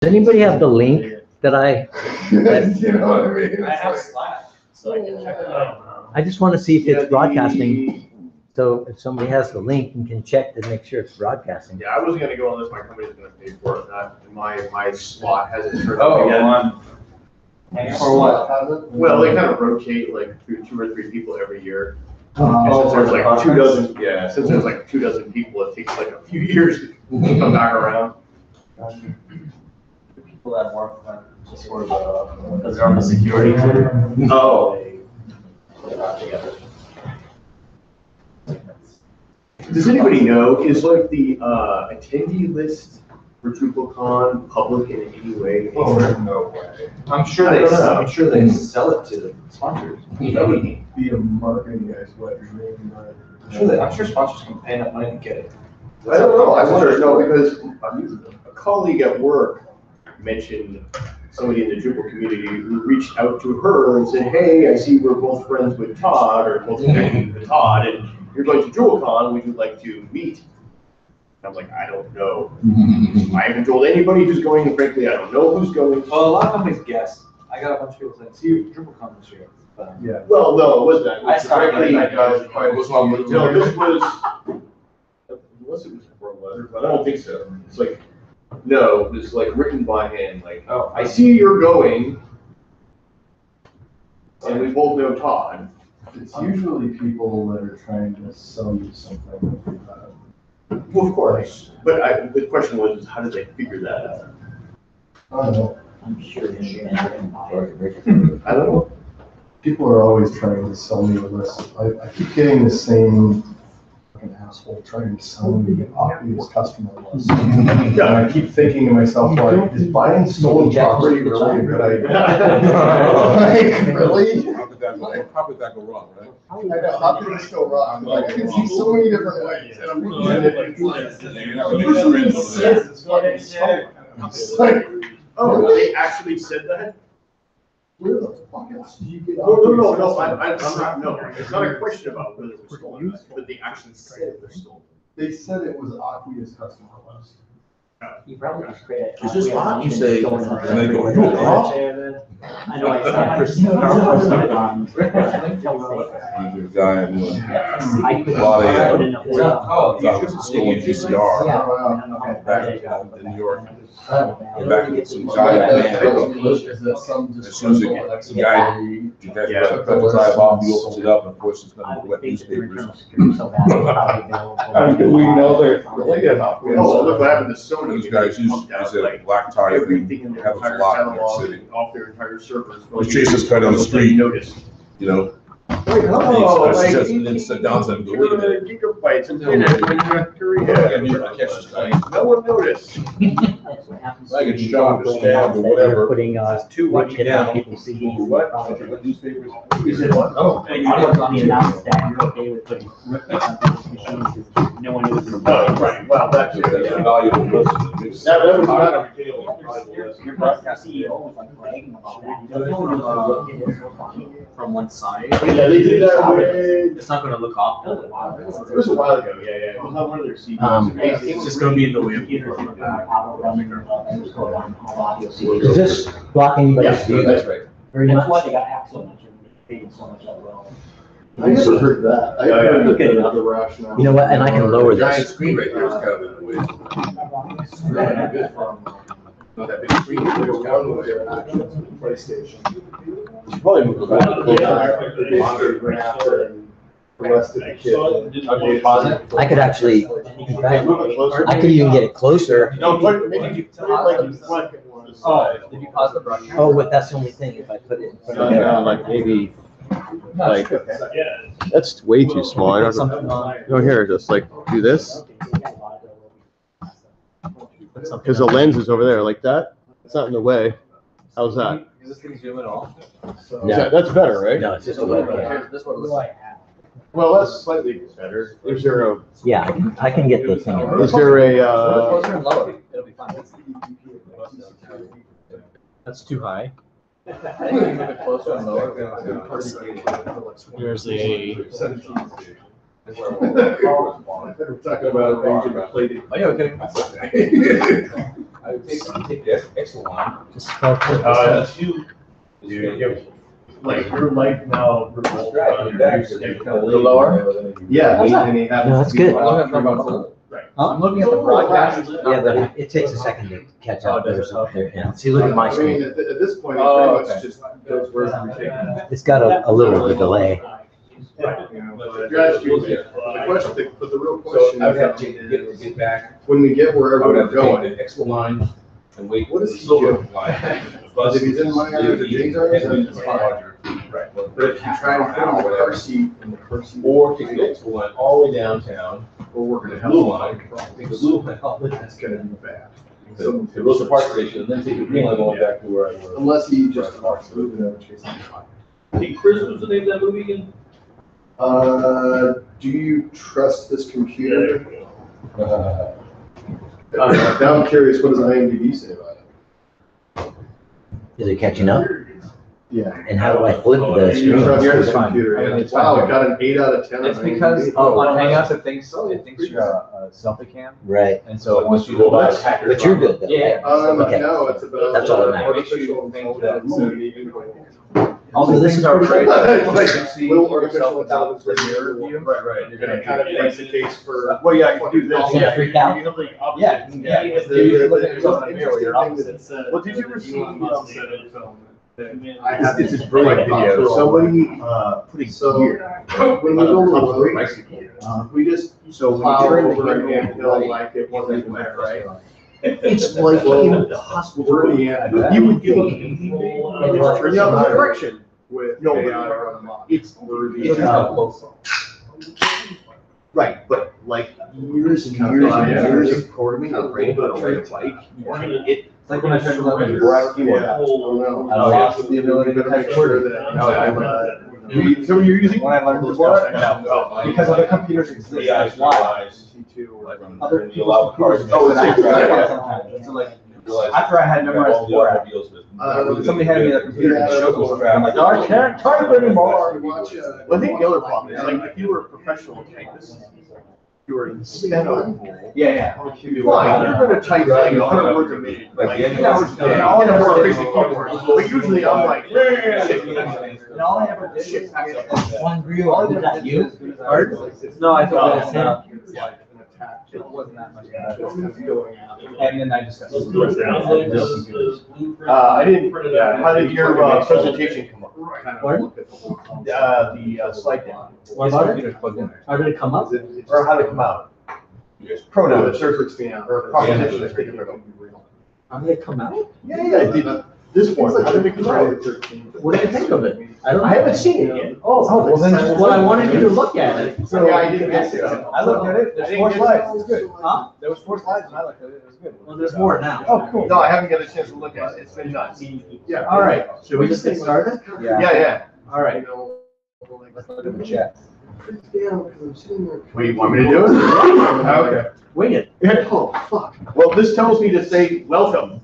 Does anybody have the link that I? You know what I mean? I have Slack, so I can check it out. I just want to see if it's broadcasting. So if somebody has the link and can check to make sure it's broadcasting. Yeah, I wasn't gonna go unless my company's gonna pay for it. My slot hasn't turned Oh, up yet. For what? Well, they kind of rotate like through 2 or 3 people every year. Oh, Since there's for the like 2 conference? dozen, yeah, since there's like 2 dozen people, it takes like a few years to come back around. The people that work just for the, because they're on the security team. Oh. Does anybody know, is like the attendee list for DrupalCon public in any way? Oh, no way. I'm sure I don't know. I'm sure they sell it to the sponsors. That would be a marketing guy's wet dream, but. I'm sure sponsors can pay enough money to get it. I don't know, I wonder, no, because a colleague at work mentioned somebody in the Drupal community who reached out to her and said, hey, I see we're both friends with Todd, or both connected with Todd, and you're going to DrupalCon, would you like to meet? I'm like, I don't know. I haven't told anybody who's going, and frankly, I don't know who's going. Well, a lot of companies guess. I got a bunch of people saying, see you at DrupalCon this year. But Yeah. Well, no, it wasn't that. It was I started directly- that guy's quite a small group. No, this was, unless it was for a letter, but I don't think so. It's like, no, it was like written by hand, like, Oh. I see you're going, and we both know Todd. It's usually people that are trying to sell you something. Well, of course, but the question was, is how did they figure that out? I don't know. I'm sure. I don't know. People are always trying to sell me a list. I keep getting the same fucking asshole trying to sell me an obvious customer list. And I keep thinking to myself, like, is buying stolen property really a good idea? Like, really? How could that go wrong, right? I know, how could this go wrong? Like, I can see so many different ways. And I'm looking at it, the person that says it's fucking stolen. I'm just like, Oh, they actually said that? where the fuck else do you get? No, I'm not, no, it's not a question about whether it was stolen, but they actually said it was stolen. They said it was Aqua's customer list. You probably just create a. Is this what you say? Going And on. they go, "You off?" I know, I saw it. There's a guy in I couldn't. a lot I of wouldn't know. Oh, that was a stolen VCR Yeah. back in New York. Yeah. Back with some guy that Is that some as soon as the guy, you guys cut the drive off, he opens it up, and of course it's I gonna be would wet think that their newspapers. internal security is so bad, it's probably available. We know they're related. Oh, look what happened to Sony. These guys use, Pumped out, is a like, black tie everything thing, in their happens a entire lot in New York catalog, City. off their entire servers. Which chases cut on the street. Notice. You know? Like, oh, It's like just- then sit down to them, go, wait a minute. gigabytes of internet when you're in Korea. No one noticed. I get shot or stabbed or whatever. Putting, Two what what can down. people see. What? What newspapers? He said, what? Oh. I mean, announced that you're okay with putting ripping on people's machines, because no one knew it was. Oh, right, well, that's. That's a valuable listen. That was not a. Your broadcast CEO was like bragging about that. From one side. Yeah, they did that with, It's not gonna look off. it was a while ago, yeah, it was on one of their CDs. It's just gonna be in the way of Computers, people. Is this blocking? Yeah, that's right. Very much. That's why they got hacked so much, and paid so much as well. I never heard that. I Yeah, yeah. heard the rationale. You know what, and I can lower Giant this. screen right there is kind of in the way. That big screen there is kind of in the way. PlayStation. Probably moved back. The rest of the kids. I could actually, I could even get it closer. No, maybe put it like in front. Oh, did you pause the broadcast? Oh, but that's the only thing, if I put it in front of there. Like maybe, like, that's way too small. I don't know. No, here, just like do this. Because the lens is over there like that. It's not in the way. How's that? Is this thing zoom at all? That's better, right? No, it's just a webcam. This one was. Well, that's slightly better. Is there a, Yeah, I can get the thing. is there a, Closer and lower. It'll be fine. That's too high. Closer and lower. There's a, We're talking about arranging a plate. Oh, yeah, okay. Take the Excel line. Just spell it. Like your life now. The lower? Yeah. No, that's good. I'm looking at the broadcast. Yeah, but it takes a second to catch up. Oh, does it? There, yeah. See, look at my I mean, screen. at this point, it Oh, pretty much just goes wherever we take it. It's got a little of a delay. You know, but if you're asking the question, but the real So question I would have is, to get back. when we get I wherever would we're have to take going, the Excel line and wait. What is the he silver doing? line. If he's in my area, the James area, then it's fine. Right. but if you try and put him in the car seat, Or take the Excel line all the way downtown, or we're gonna the have. blue line, take the blue line all the way That's gonna be bad. to Rosa Park Station, and then take the green line going back to where I was. Unless he just starts moving over chasing the car. Hey, Chris, what's the name of that movie again? Do you trust this computer? Uh, Now I'm curious, what does IMDb say about it? Is it catching up? Yeah. And how do I flip the Do you screen? trust Yours this is fine. computer? I mean, Yeah. it's fine. Wow, it got an 8 out of 10. It's on because IMDb. on Hangouts it thinks you're a selfie cam, Right. and so once you go by hackers. But you're good though. Yeah. Okay. No, it's about. That's all that matters. Artificial intelligence. Also, So this things is are pretty- great. Like, See little yourself artificial without intelligence the mirror view. Right, right. You're gonna kind of make the case for. Well, yeah, you can do this. Yeah, freak out. You can like opposite. Yeah, you can look at yourself in the mirror, you're opposite. Well, did you ever see I It's have it's this brilliant video. Somebody, put a So, gear. when we go to the break, bicycle. we just So when plow you turn the over an handle anthill right, like it wasn't even there, right? it's like impossible. We're in the end. You would give up Turn the other direction with No, but- AI running amok. It's, It's right, but like years and years and years of programming, of brain, but trying to bike, it. It's like when I tried to learn Yeah. before I was I don't know. I lost the ability to Better make type sure word. that. No, I So you're using? When I learned before, no, because other computers exist, that's why. Other You allow people's cars. computers. Oh, exist yeah. sometimes. And so like, Realize after I had memorized all the before, automobiles with- somebody handed me that computer and Yeah. showed me. I'm like, oh, I can't type anymore. Watch, Well, I think the other problem is, like, if you were a professional typist, you were instead of. Yeah, yeah. Fine, you're gonna type like 100 words a minute, like, 8 hours a day, and all the more crazy keywords, but usually I'm like, And all I ever did shit was packs up. One real, all I is ever that did you? was No, I thought it was it wasn't that much. And then I just got. I didn't, how did your presentation come up? Pardon? The slide deck. What about it? How did it come up? Or how did it come out? No, Pronouns. the surfer expand. Or proposition is taken from. How did it come out? Yeah, it did. This one, how did it come out? What do you think of it? I haven't seen it yet. Oh, well then, well, I wanted you to look at it. So, yeah, I didn't get it. I looked at it, there's 4 slides, it was good. Huh? There was 4 slides and I looked at it, it was good. Well, there's more now. Oh, cool. No, I haven't got a chance to look at it. It's been nuts. Yeah. All right, should we just get started? Yeah. Yeah. All right. Let's look at the chat. Wait, you want me to do it? Okay. Wing it. Oh, fuck. Well, this tells me to say welcome.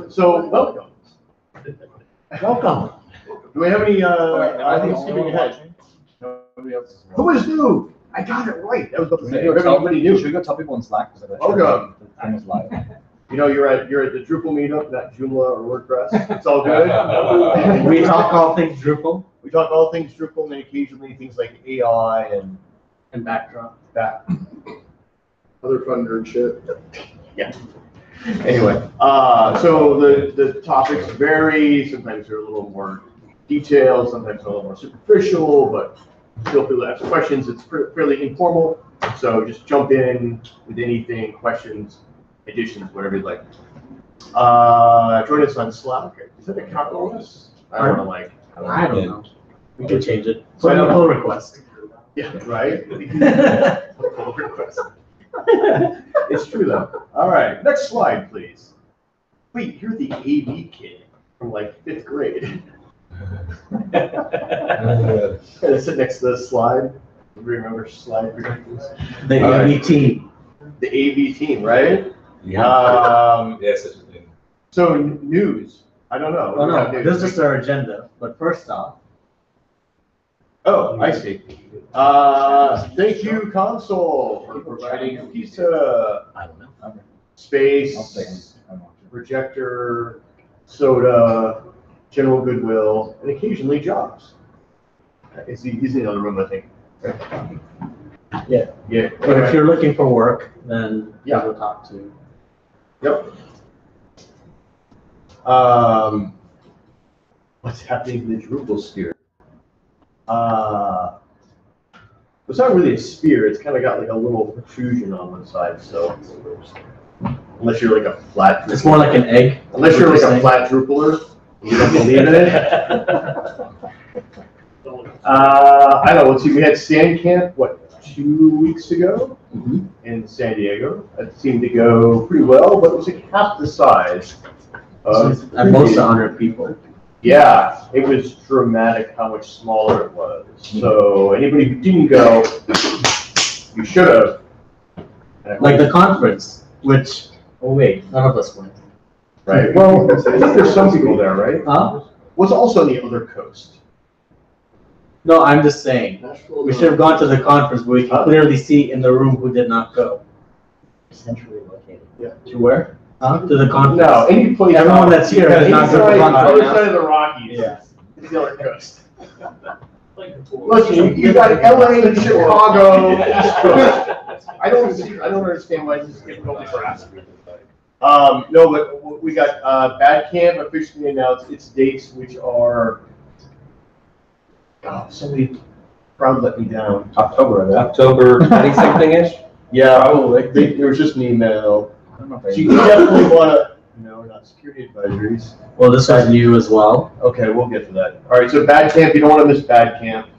So, welcome. Welcome. Do we have any, I think skipping ahead? Nobody else is. Who is new? I got it right. That was about to say, Should everybody new. we go tell people in Slack? Because Welcome. The thing is live. You know, you're at the Drupal Meetup, not Joomla or WordPress. It's all good. We talk all things Drupal. We talk all things Drupal and then occasionally things like AI And backdrop. that. Other fun nerd shit. Yeah. Anyway, so the topics vary. Sometimes they're a little more detailed, sometimes a little more superficial, but feel free to ask questions. It's fairly informal. So just jump in with anything, questions, additions, whatever you'd like. Join us on Slack. Is that a capitalized? I don't know, like. I don't know. We can change it. Put in a pull request. Yeah, right? Pull request. It's true though. All right, next slide, please. Wait, you're the AV kid from like 5th grade. Gotta sit next to this slide. Remember slide projectors? The All right. AV team. The AV team, right? Yeah. Yes, that's the thing. So news. I don't know. Oh, We have no, news. this is our agenda, but first off. Oh, I see. Thank you, console, for providing pizza I don't know. space. I'll stay. I'm watching. projector, soda, general goodwill, and occasionally jobs. He's in the other room, I think. Yeah. Yeah. But if you're looking for work, then Yeah. we'll talk to. Yep. What's happening in the Drupal sphere? It's not really a spear. It's kind of got like a little protrusion on one side. So unless you're like a flat, It's more like an egg. unless you're like a saying. flat Drupaler, you don't believe in it. I don't know. Let's see. We had Stand Camp, what, 2 weeks ago in San Diego. It seemed to go pretty well, but it was like half the size. At most 100 people. Yeah, it was dramatic how much smaller it was. So anybody who didn't go, you should have. Like the conference, which, oh wait, none of us went. Right. Well, I think there's some people there, right? Huh? What's also on the other coast? No, I'm just saying. We should have gone to the conference, but we can clearly see in the room who did not go. Centrally located. Yeah. To where? Huh? To the conference. No, any place. Everyone that's here has not Other been to the conference. side of the Rockies. Yeah. It's the other coast. Listen, you got LA and Chicago. I don't understand why this is getting totally harassed. No, but we got Bad Camp officially announced its dates, which are. God, somebody probably let me down. October 20-something-ish? Yeah, probably. There was just an email. So you definitely want to. No, not security advisories. Well, this is new as well. Okay, we'll get to that. All right, so Bad Camp. You don't want to miss Bad Camp.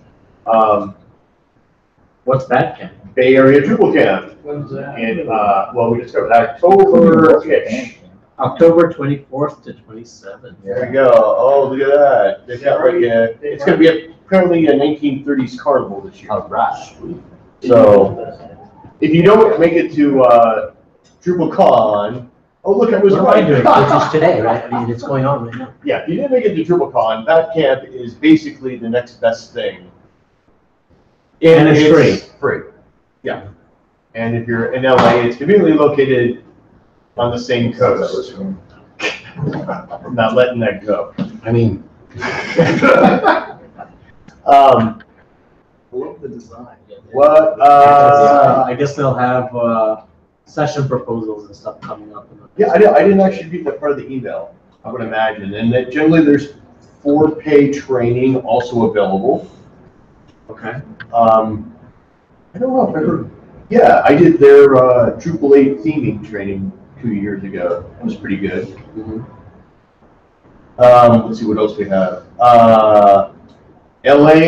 What's Bad Camp? Bay Area Drupal Camp. When's that? And well, we discovered October-ish. October 24th to 27th. There you go. Oh, look at that. They've got like it's going to be apparently a 1930s carnival this year. Oh, right. So if you don't make it to DrupalCon, oh look, I was What am I right. doing? Which is today, right? I mean, it's going on right now. Yeah, if you didn't make it to DrupalCon, that camp is basically the next best thing. And it's free. Free. Yeah. And if you're in LA, it's conveniently located on the same coast. I'm not letting that go. I mean, Love the design. What? I guess they'll have session proposals and stuff coming up. Yeah, I didn't actually read that part of the email. I would imagine, and that generally there's for-pay training also available. Okay. I don't know if I heard. Yeah, I did their Drupal 8 theming training 2 years ago. It was pretty good. Mm-hmm. Let's see what else we have. LA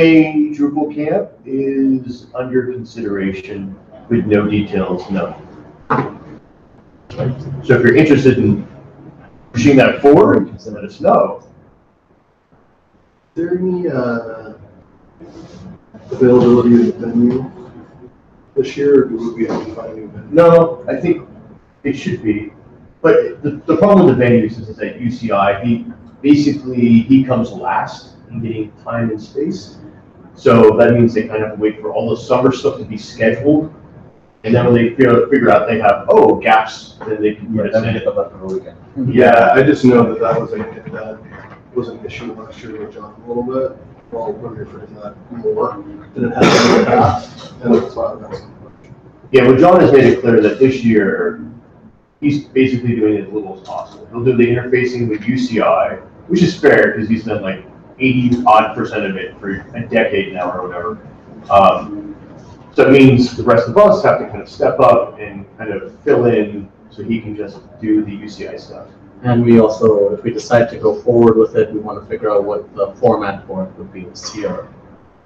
Drupal Camp is under consideration with no details known. So if you're interested in pushing that forward, let us know. Is there any availability of the venue this year, or do we have to find a new venue? No, I think it should be. But the problem with the venues is that UCI, he comes last in getting time and space. So that means they kind of have to wait for all the summer stuff to be scheduled. And then when they figure out they have, gaps, then they can put us in. Yeah, I just know that was an issue last year with John a little bit. Well, we're referring to that more than it has in the past, and that's why that's. Yeah, well, John has made it clear that this year, he's basically doing it as little as possible. He'll do the interfacing with UCI, which is fair because he's done like 80-odd% of it for a decade now or whatever. So it means the rest of us have to kind of step up and kind of fill in so he can just do the UCI stuff. And we also, if we decide to go forward with it, we want to figure out what the format for it would be this year.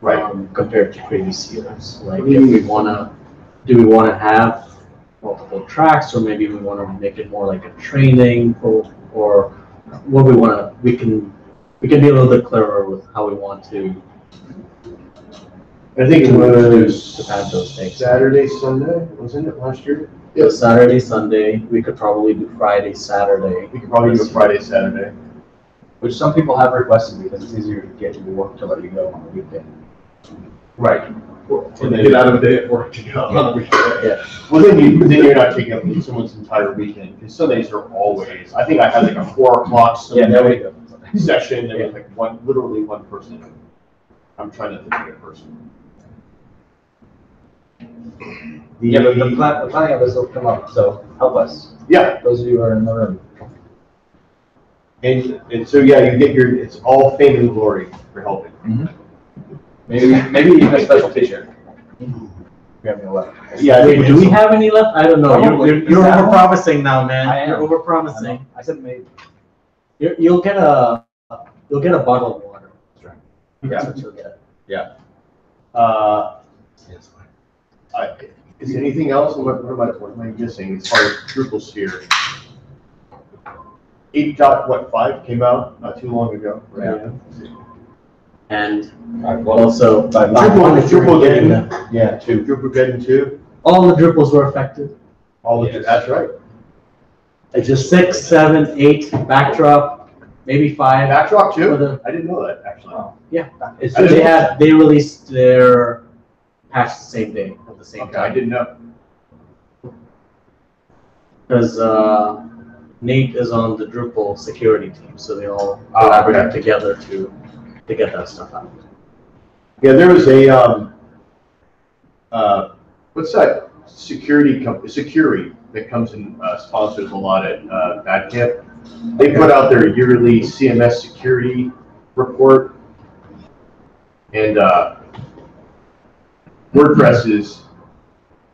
Right. Compared to previous years. Like if we want to, do we want to have multiple tracks, or maybe we want to make it more like a training or what we want to, we can be a little bit clearer with how we want to. I think it was to have those things. Saturday, Sunday, wasn't it last year? Yeah, Saturday, Sunday. We could probably do Friday, Saturday. We could probably do a Friday, Saturday. Which some people have requested because it's easier to get you to work to let you go on the weekend. Right. And then get out of a day at work to go. Yeah. Well, then you're not taking up someone's entire weekend, because Sundays are always, I think I had like a 4 o'clock Sunday session, there was like literally one person. I'm trying to think of a person. Yeah, but the planning of this will come up, so help us. Yeah, Those of you who are in the room. and so, yeah, you get it's all fame and glory for helping. Maybe even a special t-shirt. We have no left. Yeah. Wait, do we have any left? I don't know. Probably. You're over promising now, man. I am. You're over promising. I said maybe. You'll get a bottle of water. That's right. That's what you'll get. Is there anything else? What am I missing as far as Drupal sphere? 8.5 came out not too long ago. Right? Yeah. And also, Drupal yeah, 2. Drupal Geddon 2. All the Drupals were affected. That's right. It's just 6, 7, 8 backdrop, maybe 5. Backdrop For 2? the- I didn't know that actually. Yeah. I They released their patch the same day at the same Okay, I time. didn't know. Because Nate is on the Drupal security team, so they all Oh, collaborate okay. together to get that stuff out. Yeah, there was a what's that security company? Security that comes and sponsors a lot at Bad Camp. They put out their yearly CMS security report, and WordPress is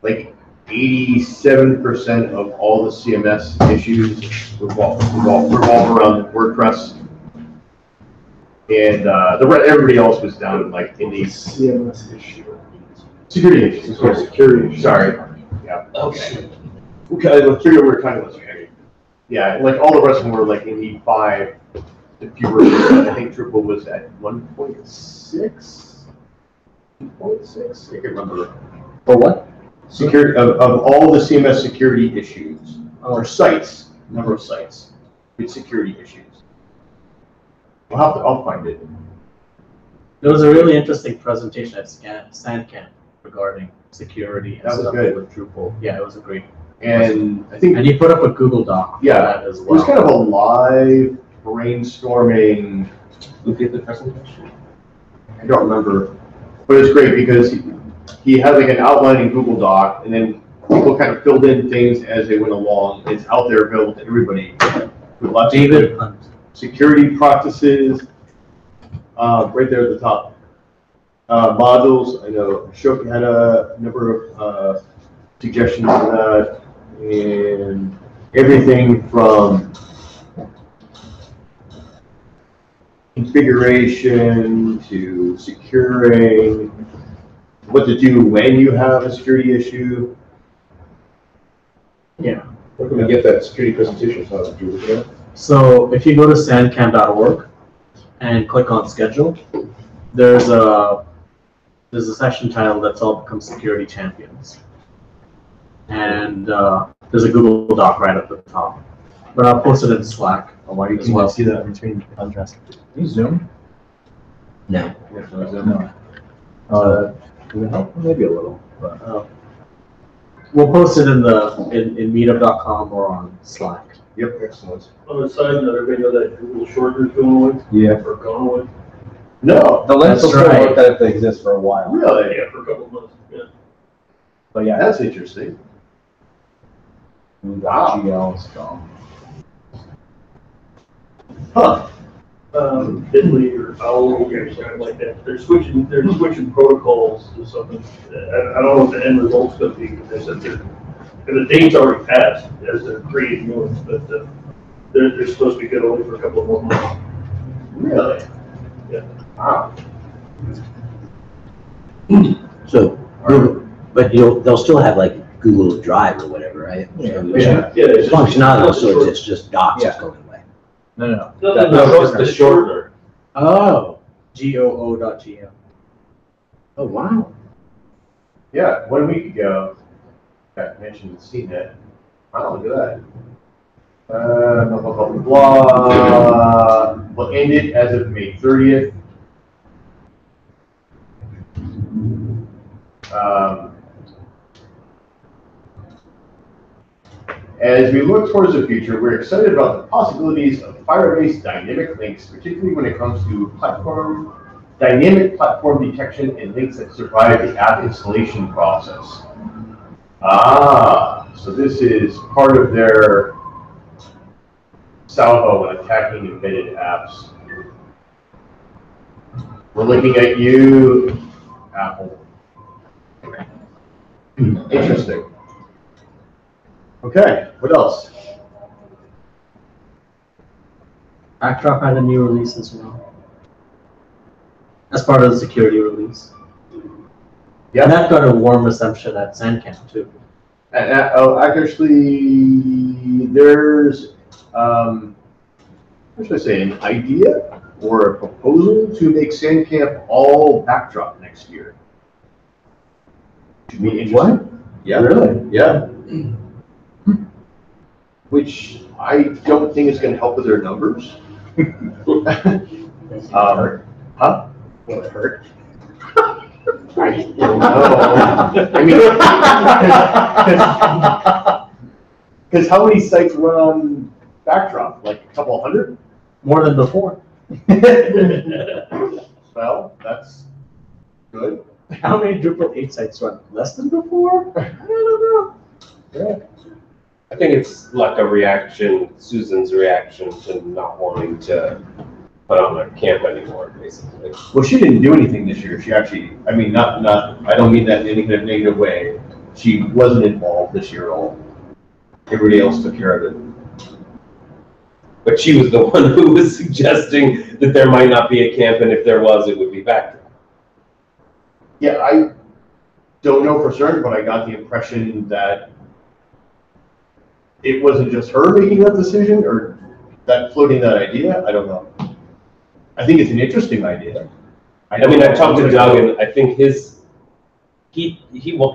like 87% of all the CMS issues revolve around WordPress. And everybody else was down like in the CMS issue. security issues. Security. Sorry. Yeah. Okay. Okay. The 3 over kind of was okay. Yeah, like all the rest of them were like in the 5. If you were, I think Drupal was at 1.6. 1.6. I can remember. For what? Security of all the CMS security issues or sites, number of sites with security issues. I'll find it. There was a really interesting presentation at SandCamp regarding security and That was stuff good. with Drupal. Yeah, it was a great. And I think And you put up a Google Doc for Yeah, that as it well. was kind of a live brainstorming. Look at the presentation. I don't remember, but it's great because he had like an outline in Google Doc, and then people kind of filled in things as they went along. It's out there available to everybody. With lots David of Hunt. security practices, right there at the top. Modules, I know Ashok had a number of suggestions for that, and everything from configuration to securing, what to do when you have a security issue. Yeah. Where can we get that security presentation? So if you go to sandcamp.org and click on schedule, there's a session title that's all become security champions. And there's a Google Doc right at the top. But I'll post it in Slack. Why you as can well. see that in between contrast? You Zoom? No. No. Does it help? Maybe a little, but. We'll post it in meetup.com or on Slack. Yep, excellent. On the side, note, everybody know that Google shortener's going away? Yeah. Or gone away? No, The links will That's still right. work that if they exist for a while. really? Yeah, for a couple of months, yeah. But yeah, That's interesting. GL's gone. Huh. Bitly or Owl or something like that. They're switching protocols to something. I don't know what the end result's gonna be, because they said the date's already passed as they're creating new ones, but they're supposed to be good only for a couple of more months. Really? Yeah. Wow. So, but they'll still have like Google Drive or whatever, right? So Yeah. the functionality will still exist, just Docs is Yeah. going away. No. No, It's the shortener. Oh. GOO.gm. Oh, wow. Yeah, 1 week ago, got mentioned CNET. Wow, look at that. Blah, blah, blah, blah. Will end it as of May 30th. As we look towards the future, we're excited about the possibilities of Firebase dynamic links, particularly when it comes to dynamic platform detection and links that survive the app installation process. So this is part of their salvo when attacking embedded apps. We're looking at you, Apple. Interesting. Okay, what else? Backdrop had a new release as well. As part of the security release. Yeah. And that got a warm reception at SandCamp too. Actually, there's, what should I say, an idea or a proposal to make SandCamp all backdrop next year. Should be interesting. What? Yeah. Really? Yeah. Which I don't think is going to help with their numbers. Huh? Will it hurt? I don't know. I mean, because how many sites run on Backdrop? Like a couple hundred? More than before. Well, that's good. How many Drupal 8 sites run? Less than before? I don't know. Yeah. I think it's like a reaction, Susan's reaction to not wanting to put on a camp anymore, basically. Well, she didn't do anything this year. She actually, I mean, not, I don't mean that in any kind of negative way. She wasn't involved this year at all. Everybody else took care of it. But she was the one who was suggesting that there might not be a camp, and if there was, it would be back. Yeah, I don't know for certain, but I got the impression that it wasn't just her making that decision or that floating that idea. I don't know. I think it's an interesting idea. I mean, I talked to Doug, and I think he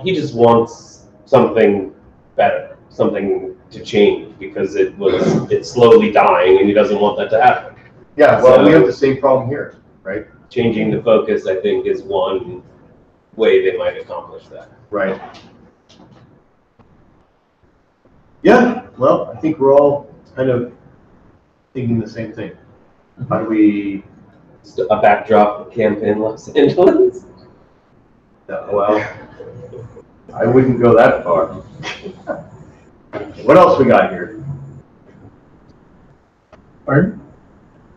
just wants something better, something to change, because it's slowly dying, and he doesn't want that to happen. Yeah, well, So, we have the same problem here, right? Changing the focus, I think, is one way they might accomplish that. Right. Yeah, well, I think we're all kind of thinking the same thing. How do we... Just a backdrop camp in Los Angeles? Well, I wouldn't go that far. What else we got here? Pardon?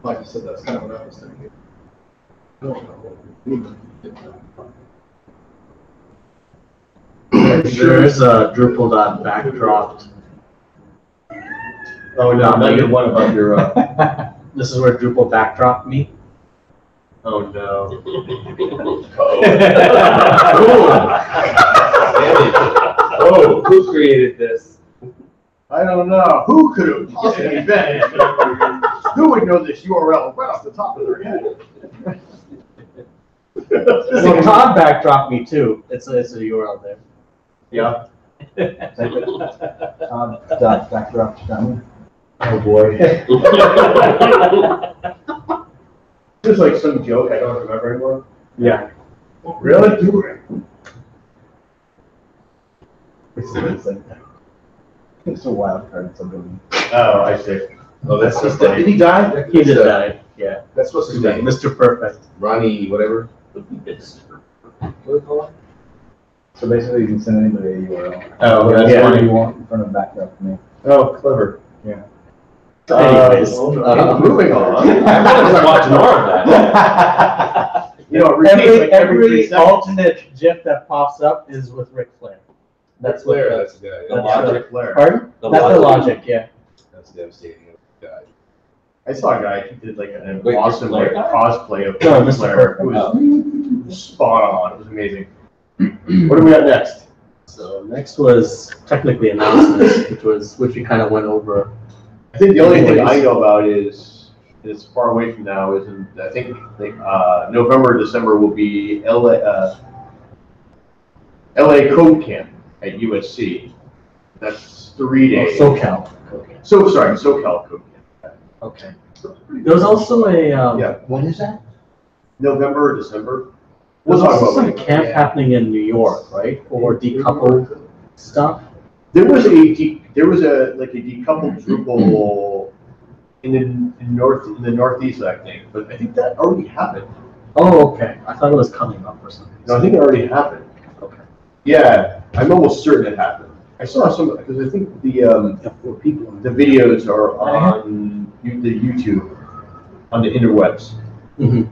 Like I said, that's kind of what I was thinking. I don't know. There is a Drupal.backdropped. Oh, no, not your one about your... This is where Drupal backdropped me. Oh, no. Oh, who created this? I don't know. Who could have possibly been it? Who would know this URL right off the top of their head? The Todd backdropped me too. It's a URL there. Yeah. Backdrop family. Oh, boy. Just like some joke I don't remember anymore. Yeah. Really? It's a wild card in somebody. Oh, I see. Oh, that's just, did he die? He did that. Yeah. That's supposed to be Mr. Perfect. Ronnie, whatever. So basically, you can send anybody a URL. Oh, That's yeah. what you want in front of backdrop for me. Oh, clever. Yeah. Anyways, Moving on. I'm gonna just watch more of that. You know, it repeats like every 3 every seconds. alternate GIF that pops up is with Ric Flair. That's what. That's the guy. That's Ric Flair. Pardon? The That's the logic. logic. Yeah. That's devastating. Guy. I saw a guy who did like an Wait, awesome Ric Flair like, guy? cosplay of No, Ric Mr. Flair. Perfect. It was spot on. It was amazing. What do we got next? So next was technically announcements, which we kind of went over. I think the only thing I know about is far away from now is in, I think November, December will be LA Code Camp at USC. That's 3 days. SoCal. SoCal Code Camp. Okay. There was also a Yeah. When is that? November or December. There's talk also about some it. camp happening in New York, right, for decoupled stuff? There was a like a decoupled Drupal in the northeast, I think, but I think that already happened. Oh, okay, I thought it was coming up or something. No, I think it already happened. Okay. Yeah, I'm almost certain it happened. I saw some, because I think the videos are on the YouTube, on the interwebs. Mhm.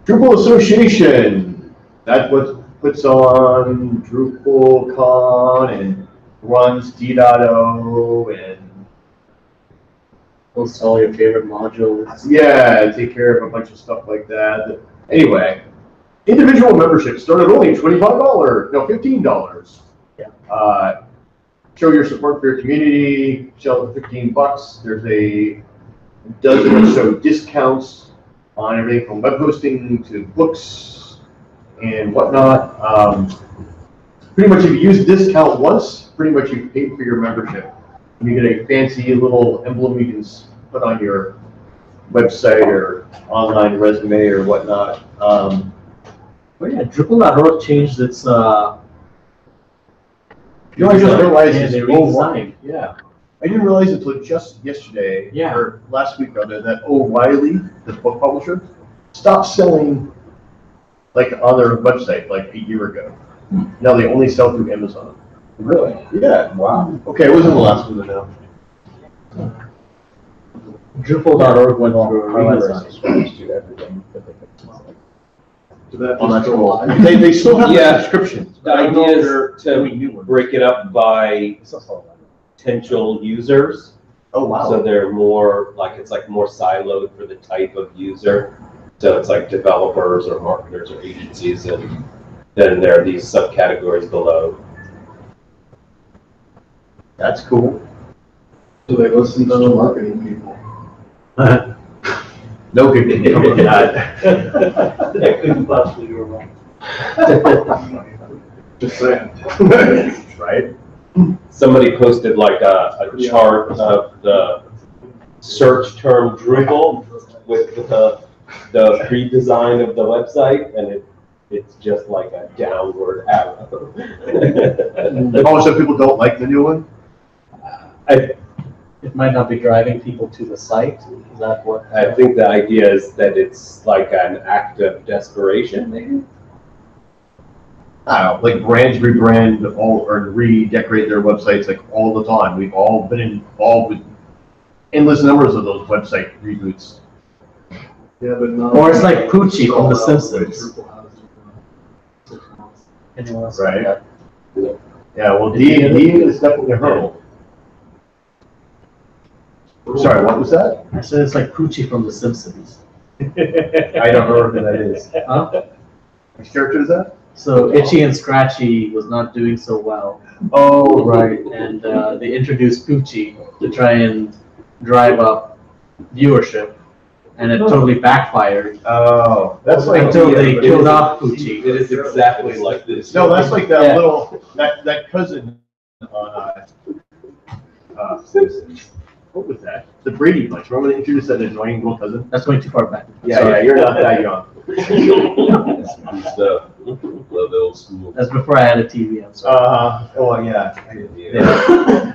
Drupal Association, that's what puts on DrupalCon and runs D.O and Post all your favorite modules. yeah, take care of a bunch of stuff like that. Anyway, individual membership started only $25, no, $15. Yeah. Show your support for your community, sell for $15. There's a dozen or so discounts on everything from web hosting to books and whatnot. Pretty much if you use discount once, pretty much you've paid for your membership. You get a fancy little emblem you can put on your website or online resume or whatnot. Oh yeah, Drupal.org changed its I just realized yeah, it's they O'Reilly. redesigned. Yeah. I didn't realize it until just yesterday, Yeah. or last week rather, that O'Reilly, the book publisher, stopped selling like on their website like a year ago. Now they only sell through Amazon. Really? Yeah. Wow. Okay, it wasn't the last one now. Drupal.org went through a redesign. Oh, that's cool. They still have Yeah. the subscriptions. The I don't know idea if is they're doing new to ones. break it up by potential users. Oh, wow. So they're more, like, it's like more siloed for the type of user. So it's like developers or marketers or agencies, and then there are these subcategories below. That's cool. Do they listen to the marketing people? No good thing from that. That couldn't possibly go wrong. Just saying. Right? Somebody posted like a chart of the search term Drupal with the redesign of the website, and it's just like a downward arrow. Oh, so people don't like the new one? It might not be driving people to the site. Is that what? I think the idea is that it's like an act of desperation, maybe? I don't know, like brands rebrand all or redecorate their websites like all the time. We've all been involved with endless numbers of those website reboots. Yeah, but not. Or it's like Poochie from The Simpsons. Anyone else like Right. that? Yeah, well, D is definitely a hurdle. Sorry, what was that? I said it's like Poochie from The Simpsons. I don't know who that is. Huh? Which character is that? So Itchy and Scratchy was not doing so well, Oh, right. and they introduced Poochie to try and drive up viewership, and it totally backfired Oh, that's like until they but killed it is- off Poochie. It is exactly like this. no, that's like that Yeah. little that cousin on Simpsons. What was that? The Brady Bunch. Remember they introduced that annoying little cousin? That's going too far back. Yeah, you're not that young. Love the old school. That's before I had a TV. I'm sorry. Oh yeah. Yeah.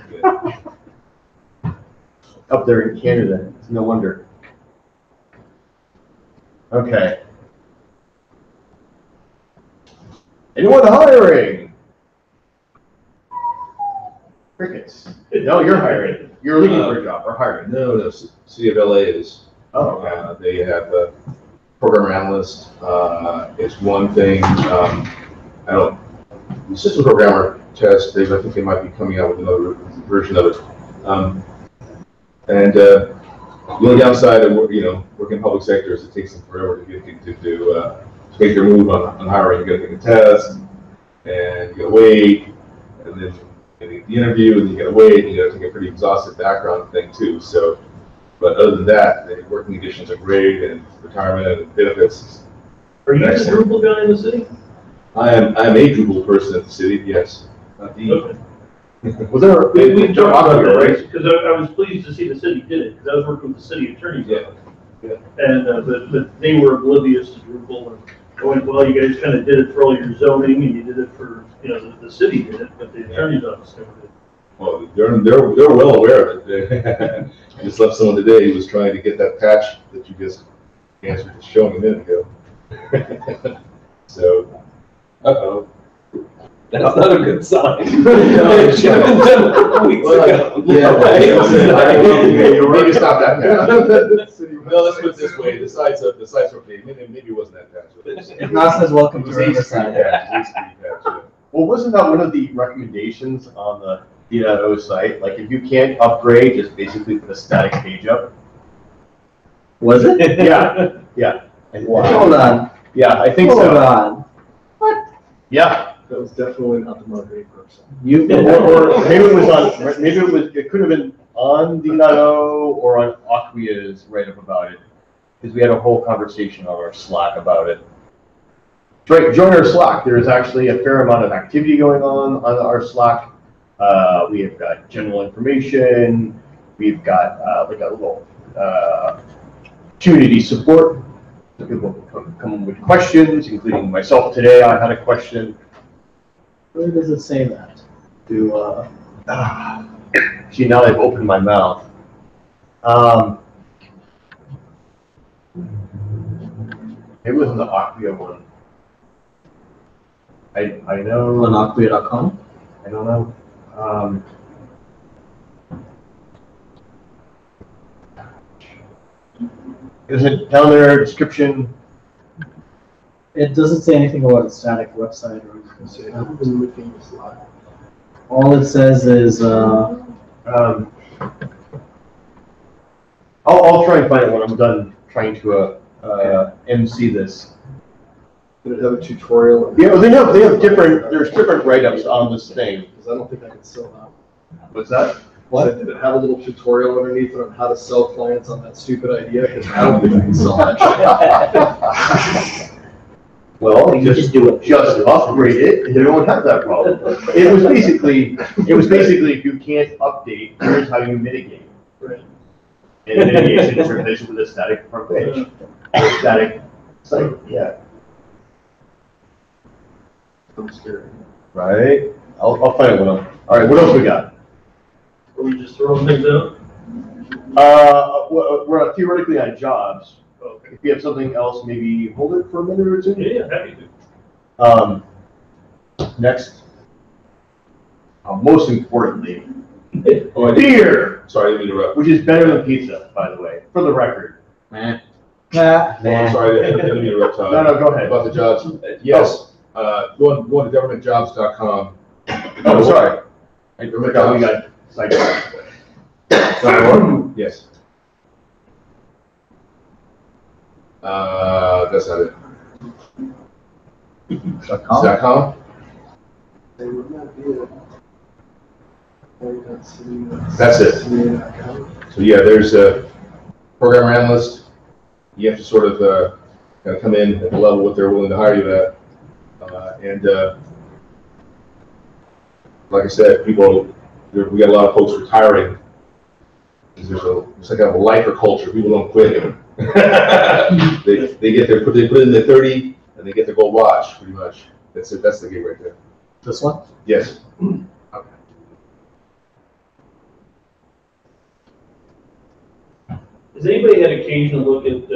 Up there in Canada, it's no wonder. Okay. Anyone hiring? Crickets. No, you're hiring. You're looking for a job or hiring. No, City of LA is. Oh, They have a program analyst. It's one thing. The system programmer test. I think they might be coming out with another version of it. The only downside of working in public sector is it takes them forever to get to make their move on hiring. You got to take a test, and you got to wait, and then the interview, and you got to wait, and you got to take a pretty exhaustive background thing too. So, but other than that, the working conditions are great, and retirement and benefits. Are you the Drupal guy in the city? I am a Drupal person at the city. Yes. Okay. Was there? We They're talked about Acquia, that, because I was pleased to see the city did it, because I was working with the city attorney's office. And, but they were oblivious to Drupal and going, well, you guys kind of did it for all your zoning and you did it for, you know, the city did it, but the attorney's office never did. Well, they're well aware of it. I just left someone today who was trying to get that patch that you just answered, showing a minute ago. So, uh-oh. That's not a good sign. It should have been done weeks ago. You already stopped that patch. No, let's put it this way, the sites are okay, maybe it wasn't that patch. If not, says welcome to Riverside. Well, wasn't that one of the recommendations on the D.O site? Like, if you can't upgrade, just basically put a static page up. Was it? Yeah, yeah. Hold on. Yeah, I think Hold so. on. What? Yeah. That was definitely not the marketing person. You've been. Or maybe it was on, maybe it could have been on D.O or on Acquia's write-up about it. Because we had a whole conversation on our Slack about it. Right, join our Slack. There is actually a fair amount of activity going on our Slack. We have got general information. We've got like a little community support. So people come with questions, including myself today. I had a question. Where does it say that? See, now they've opened my mouth. It wasn't the Acquia one. I know. On Acquia.com? I don't know. Is it down there, description? It doesn't say anything about a static website or anything. All it says is, I'll try and find it when I'm done trying to MC this. Did it have a tutorial? Yeah, they have different, there's different write-ups on this thing. Because I don't think I could sell that. What's that? What? Did it have a little tutorial underneath it on how to sell clients on that stupid idea? Because I don't think I can sell that shit. Well, you just do it. Just upgrade it, and you don't have that problem. It was basically if you can't update, here's how you mitigate. Right. And mitigation is replaced with a static front page. Or static site, yeah. I'm scared. Right? I'll find one of them. All right, what else we got? Are we just throwing things out? We're theoretically on jobs. Okay. If you have something else, maybe hold it for a minute or two. Yeah, happy to. Next, most importantly, beer, Sorry, I didn't interrupt. which is better than pizza, by the way, for the record. nah. Sorry, I didn't interrupt, Todd. No, go ahead. About the jobs, yes, go on to governmentjobs.com. Oh, sorry. Hey, We got sidetracked. Yes. That's not it. Is that com? They would not be it. That's it. So yeah, there's a programmer analyst. You have to sort of kind of come in at the level what they're willing to hire you at. Like I said, we got a lot of folks retiring. It's like a lifer culture. People don't quit. they put in their 30 and they get their gold watch pretty much. That's it. That's the gig right there. This one? Yes. Okay. Has anybody had occasion to look at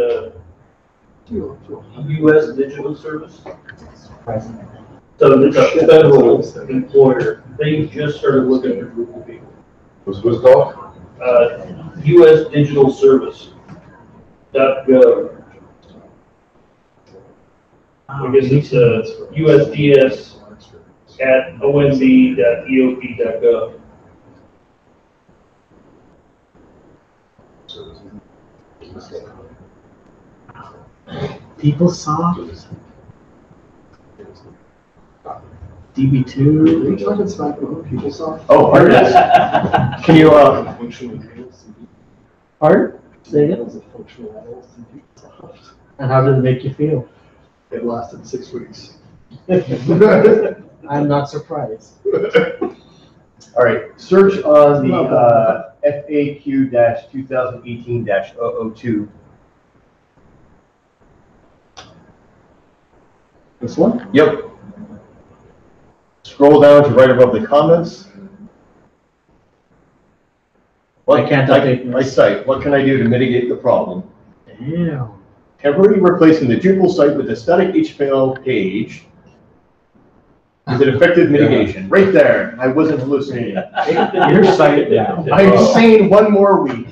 U.S. Digital Service? So it's a federal employer. They just started looking for Drupal people. What's it called? U.S. Digital Service. .gov. I guess it's USDS at onb.eop.gov. PeopleSoft? DB2? Are you talking smack about PeopleSoft? Oh, here it is. Can you, Pardon? Say It again? was a functional analyst in PeopleSoft. And how did it make you feel? It lasted 6 weeks. I'm not surprised. All right, search on the FAQ-2018-002. This one? Yep. Scroll down to right above the comments. I can't update My site, what can I do to mitigate the problem? Damn. Temporarily replacing the Drupal site with a static HTML page is an effective mitigation. Right there, I wasn't hallucinating. Your site down. I'm saying one more week.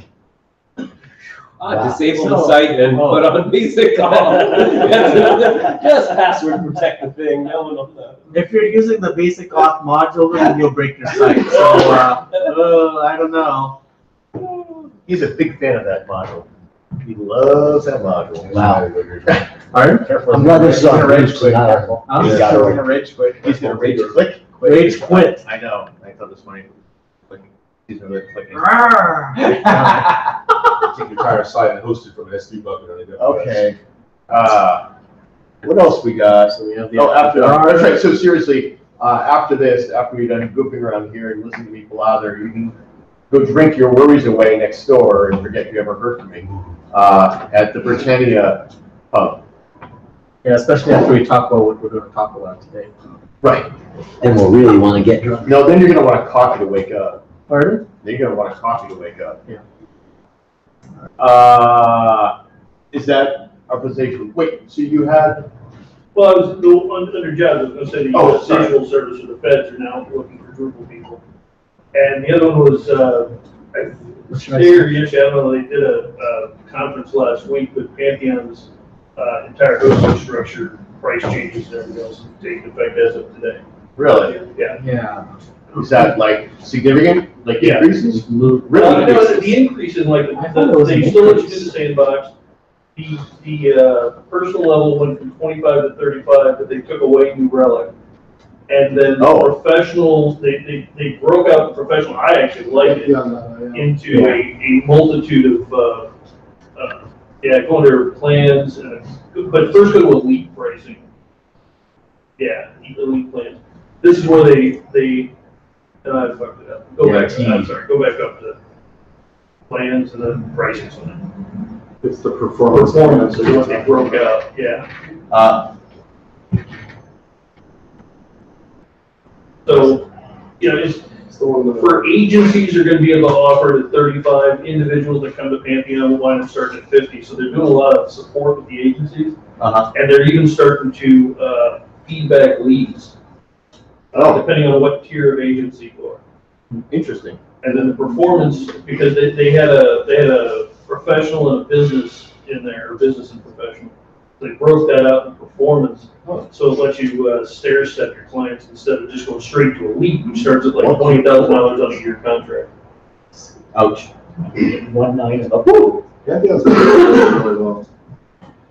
Disable the site and put on basic auth. Just password protect the thing. No one will know. If you're using the basic auth module, then you'll break your site. So, I don't know. He's a big fan of that module. He loves that module. Wow. Pardon? I'm glad this is on Rage rage quit. quit. I'm He's just gonna rage quit. He's gonna rage click. Rage quit. I know. I thought this was funny. He's gonna clicking. Take your entire site and host it from an S3 bucket on AWS. Okay. What else we got? So we have the After that's right. So seriously, after this, after we're done goofing around here and listening to people out there, you can go drink your worries away next door and forget you ever heard from me at the Britannia pub. Yeah, especially after we talk about what we're going to talk about today. Right. Then we'll really want to get drunk. No, then you're gonna want a coffee to wake up. Pardon? Then you're gonna want a coffee to wake up. Yeah. Is that our position? Wait, so you had? Well, I was under jobs. I was going to say the U.S. Digital Service or the feds are now looking for Drupal people, and the other one was yesterday, I don't know. They did a conference last week with Pantheon's entire hosting structure, price changes, and everything else taking effect as of today. Really? Yeah. Yeah. Is that like significant? Like increases? Well, Really? no, the increase in like they still let you do the sandbox. The personal level went from 25 to 35, but they took away New Relic. And then professional, they broke out the professional. I actually like it into a multitude of go under plans, but first go to elite pricing. Yeah, elite plans. This is where they and I fucked it up. Go back. I'm sorry. Go back up to plans and then pricing. It's the performance. Performance is what they broke out. Yeah. So, you know, for agencies are going to be able to offer to 35 individuals that come to Pantheon will wind up starting at 50. So they're doing a lot of support with the agencies, and they're even starting to feedback leads, depending on what tier of agency you are. Interesting. And then the performance, because they had a professional and a business in there, or business and professional. They broke that out in performance, so it lets you stair step your clients instead of just going straight to elite, which starts at like $20,000 on a year contract. Ouch. 1 million. Yeah, really well.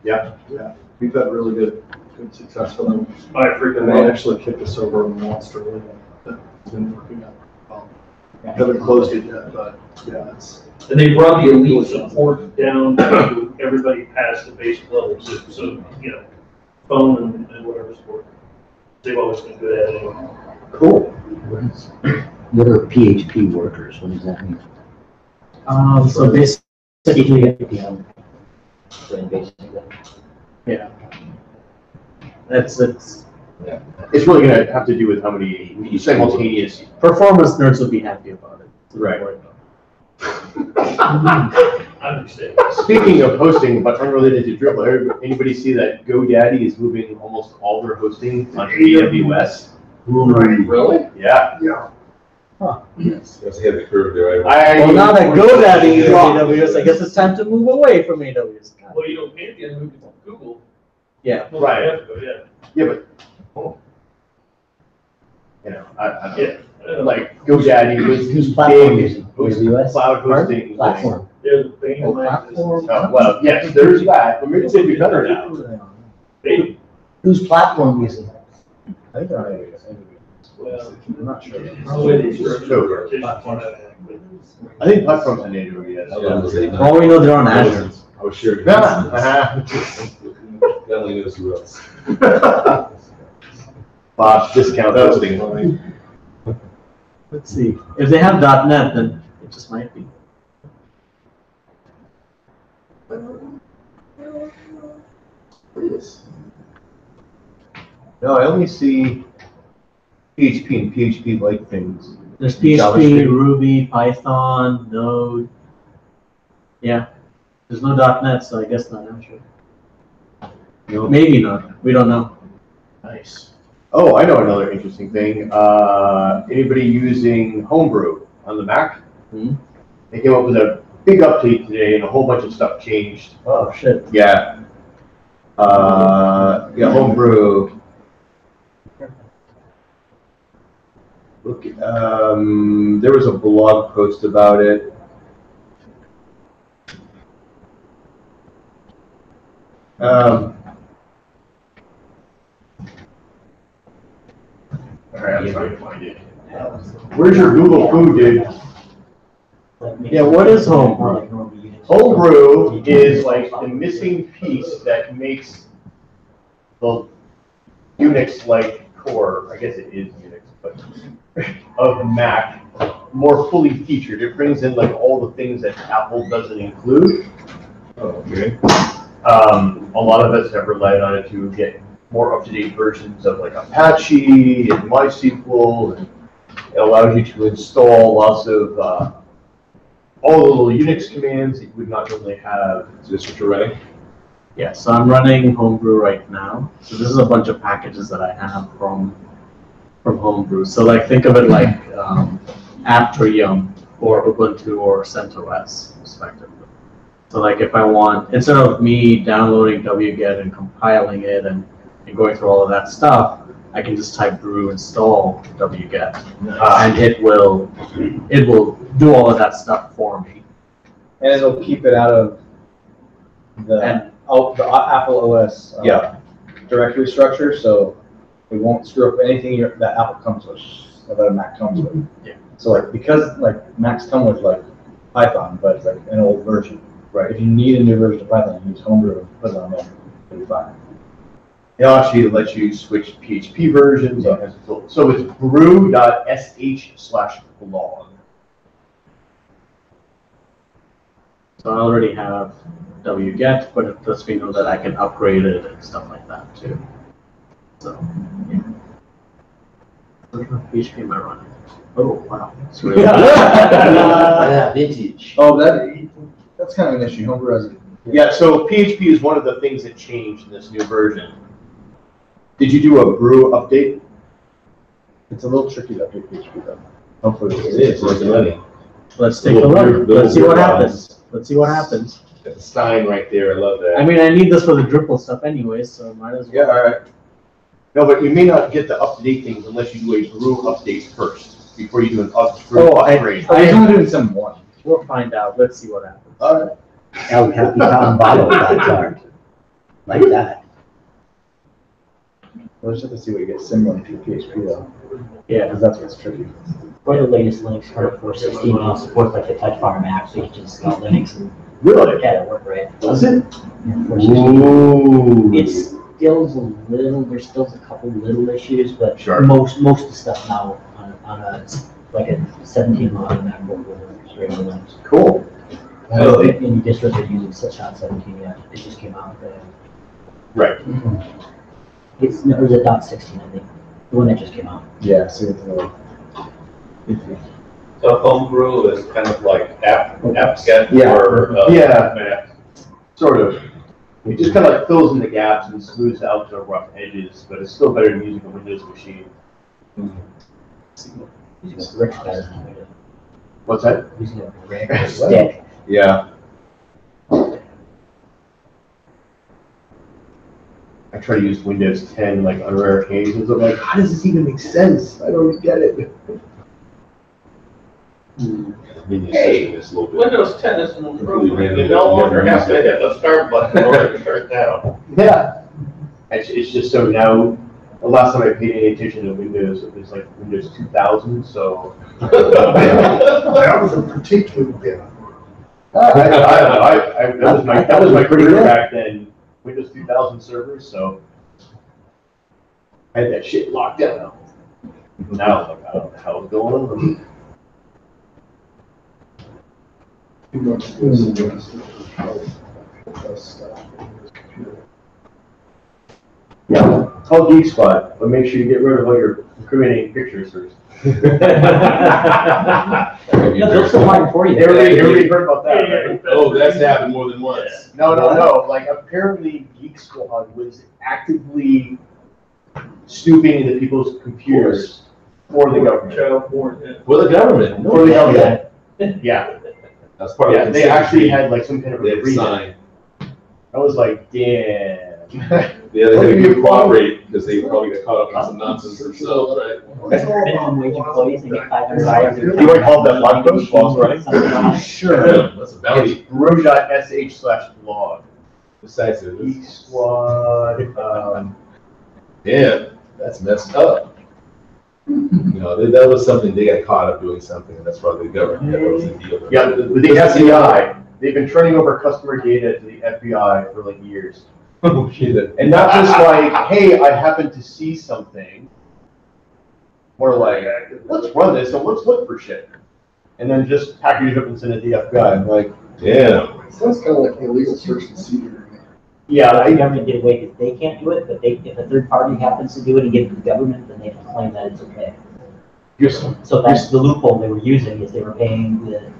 Yeah. Yeah. We've had really good success with them. I freaking And love they it. actually kicked us over in Monster League. It's been working out. Haven't closed it yet, but yeah, it's. And they brought the elite support down to everybody past the basic level, so you know, phone and whatever support. They've always been good at it anyway. Cool. What are PHP workers? What does that mean? So basically, yeah. That's It's really going to have to do with how many simultaneous. performance nerds will be happy about it. Right. I understand. Speaking of hosting, but unrelated to Drupal, anybody see that GoDaddy is moving almost all their hosting onto AWS? Really? Yeah. Yeah. Yes, that's ahead of the curve there. Well, now that GoDaddy is AWS, I guess it's time to move away from AWS. Well, you know, Pantheon moved to Google. Yeah. Right. Yeah. Yeah, but you know, I Yeah. like GoDaddy was Whose platform big is it? AWS? cloud hosting. Platform. They're the bane of my Platform. existence. Oh, well, yes, there's that, but maybe it's even better now. Maybe. Whose platform is it? Well, I'm not sure. the way they structure Sure. it, I think platforms in AWS. All we know, they're on Azure. I was sure. Uh-huh. God only knows who else. Bob, discount hosting. Let's see. If they have .NET, then it just might be. No, I only see PHP and PHP-like things. There's PHP, JavaScript. Ruby, Python, Node. Yeah. There's no .NET, so I guess not. I'm sure. No. Maybe not. We don't know. Nice. Oh, I know another interesting thing. Anybody using Homebrew on the Mac? Hmm? They came up with a big update today, and a whole bunch of stuff changed. Oh shit. Yeah. Yeah, Homebrew. Look, there was a blog post about it. All right, I'm trying to find it. Where's your Google food, dude? Yeah, what is Homebrew? Homebrew is like the missing piece that makes the Unix-like core, I guess it is Unix, but of Mac more fully featured. It brings in like all the things that Apple doesn't include. Okay. A lot of us have relied on it to get more up-to-date versions of like Apache and MySQL, and it allows you to install lots of all the little Unix commands that you would not normally have. Is this what you're running? Yeah, so I'm running Homebrew right now. So this is a bunch of packages that I have from Homebrew. So like think of it like Aptrium or Ubuntu or CentOS, respectively. So like if I want, instead of me downloading wget and compiling it and going through all of that stuff, I can just type brew install wget, and it will do all of that stuff for me. And it'll keep it out of the Apple OS directory structure, so it won't screw up anything that Apple comes with, or that a Mac comes with. Yeah. So like because like Macs come with like Python, but it's like an old version. Right. If you need a new version of Python, you use Homebrew and put it on there. It'll be fine. It actually lets you switch PHP versions. So it's brew.sh/blog. So I already have wget, but it lets me know that I can upgrade it and stuff like that too. So yeah. What PHP am I running? Oh wow. It's really Vintage. Oh, that's kind of an issue. Homebrew has it. Yeah, so PHP is one of the things that changed in this new version. Did you do a brew update? It's a little tricky to update PHP though. Hopefully It is, like the money. Let's take a look. Let's see what happens. Let's see what happens. Got the Stein right there, I love that. I mean, I need this for the Drupal stuff anyways, so might as well. Yeah, all right. No, but you may not get the up-to-date things unless you do a brew update first, before you do an brew upgrade. I was only doing some one. We'll find out. Let's see what happens. All right. El Capitan bottle that chart. Like that. We'll just have to see what you get similar to PHP though. Yeah. Because that's what's tricky. For the latest Linux kernel 4.16 now supports like the touch bar Mac, so you can just install Linux and Really? yeah, it'll work right. Does it? Yeah, 4.16. Ooh. It's still a little, there's still a couple little issues, but Sure. most of the stuff now on a like a 17 model Mac will work regular Linux. Cool. So any distros are using such on 17 yet. It just came out. Right. It was a .16, I think. The one that just came out. Yeah, so it's really. So Homebrew is kind of like app-get Yeah. or Yeah. Mac. Sort of. It just kind of like fills in the gaps and smooths out the rough edges, but it's still better than using a Windows machine. Using a brick better than we do. What's that? Using a brick or stick. Yeah. I try to use Windows 10 like on rare occasions. I'm like, how does this even make sense? I don't get it. Hey, It's a little bit. Windows 10 is an improvement. You Never no longer have to used it. hit the start button in order to start down. Yeah. It's just so now, the last time I paid any attention to Windows, it was like Windows 2000, so. That was a particularly bad. That was my career back then, Windows 2000 servers, so. I had that shit locked down. Now, like, I don't know how it's going. Yeah, call Geek Squad, but make sure you get rid of all your incriminating pictures first. Yeah, they'll still find for you. Everybody heard about that, right? Oh, that's happened more than once. No, like apparently Geek Squad was actively snooping into people's computers for the government. Child porn, yeah. For the government. For the government. Yeah, That's part of yeah, the they consent actually decree. had like some kind of They had to agreement. sign. I was like, damn. Yeah, they had to cooperate because they probably got caught up in some nonsense themselves, right? Minimum wage employees, they get $500. You want to call that blog post while it's running? Sure. Yeah, that's a bounty. It's brew.sh/blog. Decisive. Geek Squad, Yeah, that's messed up. You know, that was something, they got caught up doing something, and that's probably the government. That was the deal. yeah, the FBI, they've been turning over customer data to the FBI for like years. Oh, shit. And not just like, hey, I happen to see something. More like, let's run this and let's look for shit. And then just package it up and send it to the FBI. I'm like, Yeah. Sounds kind of like illegal search and seizure. yeah, The government did away because they can't do it, but if a third party happens to do it and give it to the government, then they can claim that it's okay. So that's the loophole they were using, is they were paying the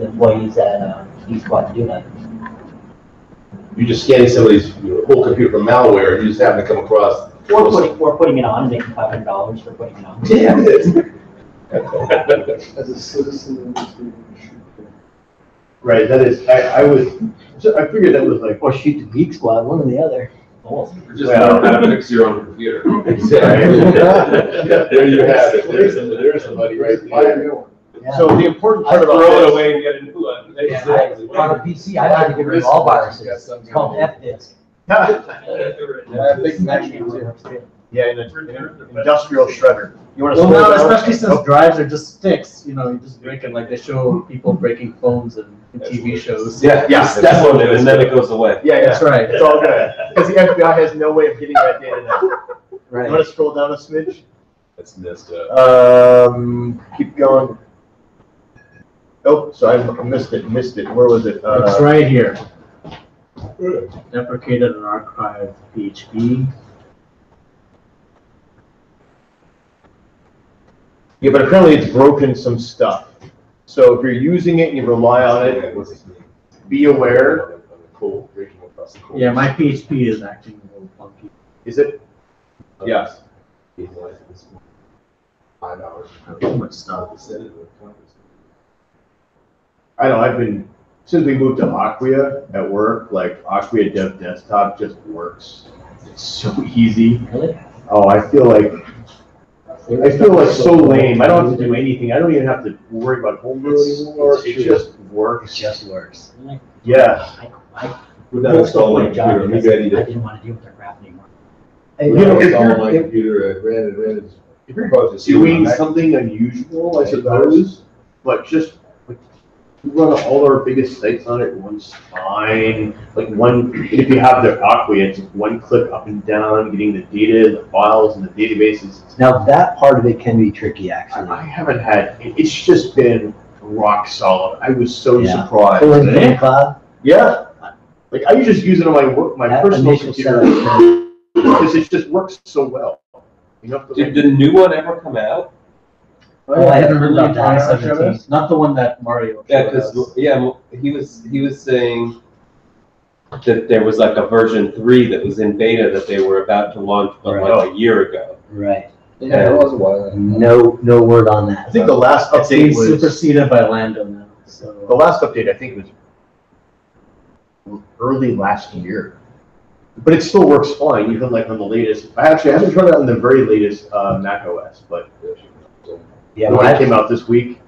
employees at Geek Squad to do that. You're just scanning somebody's whole computer for malware, and you just happen to come across. Or putting it on and making $500 for putting it on. Yeah. As a citizen, right, that is, I figured that was like, Or shoot the Geek Squad, one or the other. Oh. Just learn how to fix your own computer. Exactly. There you have it. There's somebody right there. Yeah. so the important part about Throw it this. away and get a new one. Exactly. On a PC, I had to get rid of all viruses. It's called F-disk. Yeah, in an industrial shredder. You want to Well, slow now, down? especially since drives are just sticks, you know, you just break it, like they show people breaking phones in TV shows. Yeah, Yeah. step on it and then it goes away. Yeah, That's right. It's all good. Because the FBI has no way of getting that data now. You Right. want to scroll down a smidge? That's messed up. Keep going. Oh, sorry, I missed it. Where was it? It's right here. Deprecated and archived PHP. Yeah, but apparently it's broken some stuff. So if you're using it and you rely on it, What's his name? be aware. Cool. Breaking across the cool. Yeah, my PHP is acting a little funky. Is it? Yes. 5 hours. Too much stuff. I know, since we moved to Acquia at work, like Acquia Dev Desktop just works. It's so easy. Really? Oh, I feel like so lame. I don't have to do anything. I don't even have to worry about homebrew anymore. It just works. It just works. Yeah. Without installing a computer, maybe I need I to. didn't want to deal with their crap anymore. Without installing my computer, I ran it. If you're doing something unusual, I suppose, but just like we run all our biggest sites on it, runs fine. Like if you have their Acquia, it's one click up and down, getting the data, the files, and the databases. Now, that part of it can be tricky, I actually. haven't had, it's just been rock solid. I was so Yeah. surprised. Pulling from the cloud, Yeah. Like I just use it on my that personal initial computer setup, because it just works so well. You know, Did the new one ever come out? Oh, I haven't heard about Mario that 17. Not the one that Mario Yeah, showed us. because he was saying that there was like a version 3 that was in beta that they were about to launch, but like a year ago. right. Yeah, it was a while. No word on that. I think the last It's update being was superseded by Lambda now, so. the last update. I think was early last year, but it still works fine, even like on the latest. I haven't tried it on the very latest Mac OS, but Yeah, the one that came out this week.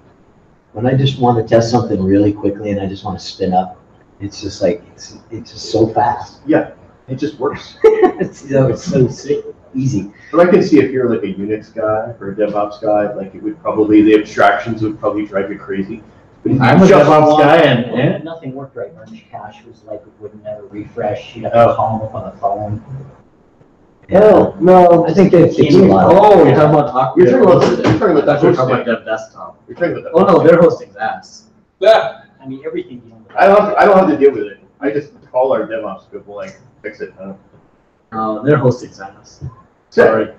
when I just want to test something really quickly and I just want to spin up, it's just like, it's just so fast. Yeah, it just works. It's so easy. But I can see if you're like a Unix guy or a DevOps guy, like it would probably, the abstractions would probably drive you crazy. But if you I'm a just DevOps want- guy and Nothing worked right. Orange Cache was like, it would never refresh. You'd have to call them up on the phone. Well, No, I think it's a lot. Oh, you're talking about Aqua. You're talking about I thought you were talking about Dev Desktop. You're talking about Oh, no, they're hosting VAS. Yeah. I mean, everything. I don't have to deal with it. I just call our DevOps people, like, fix it. They're hosting VAS. Sorry.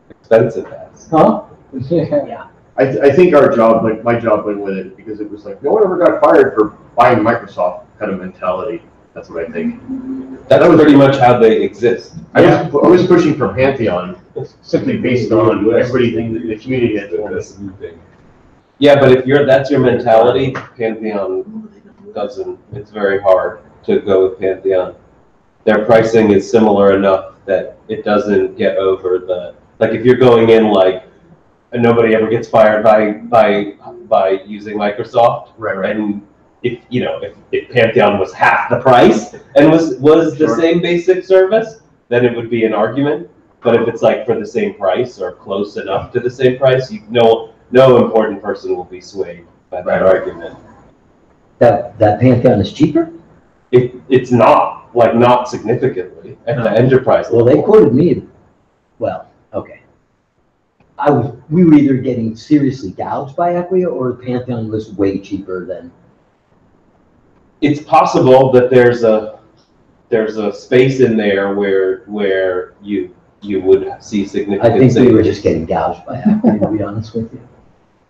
Expensive ass. Huh? Yeah. I think our job, like, my job went with it because it was like, no one ever got fired for buying Microsoft kind of mentality. That's what I think. That's pretty much how they exist. I was pushing for Pantheon simply based on everything that the community had told us. Yeah, but if that's your mentality, Pantheon doesn't. It's very hard to go with Pantheon. Their pricing is similar enough that it doesn't get over the, like if you're going in like, and nobody ever gets fired by using Microsoft. Right. And if Pantheon was half the price and was the same basic service, then it would be an argument. But if it's like for the same price or close enough to the same price, no important person will be swayed by that argument. That Pantheon is cheaper? It's not, like not significantly at the enterprise level. Well, they quoted me, well, okay. We were either getting seriously gouged by Acquia or Pantheon was way cheaper than. It's possible that there's a space in there where you would see significant I think savings. we were just getting gouged by Acquia, to be honest with you.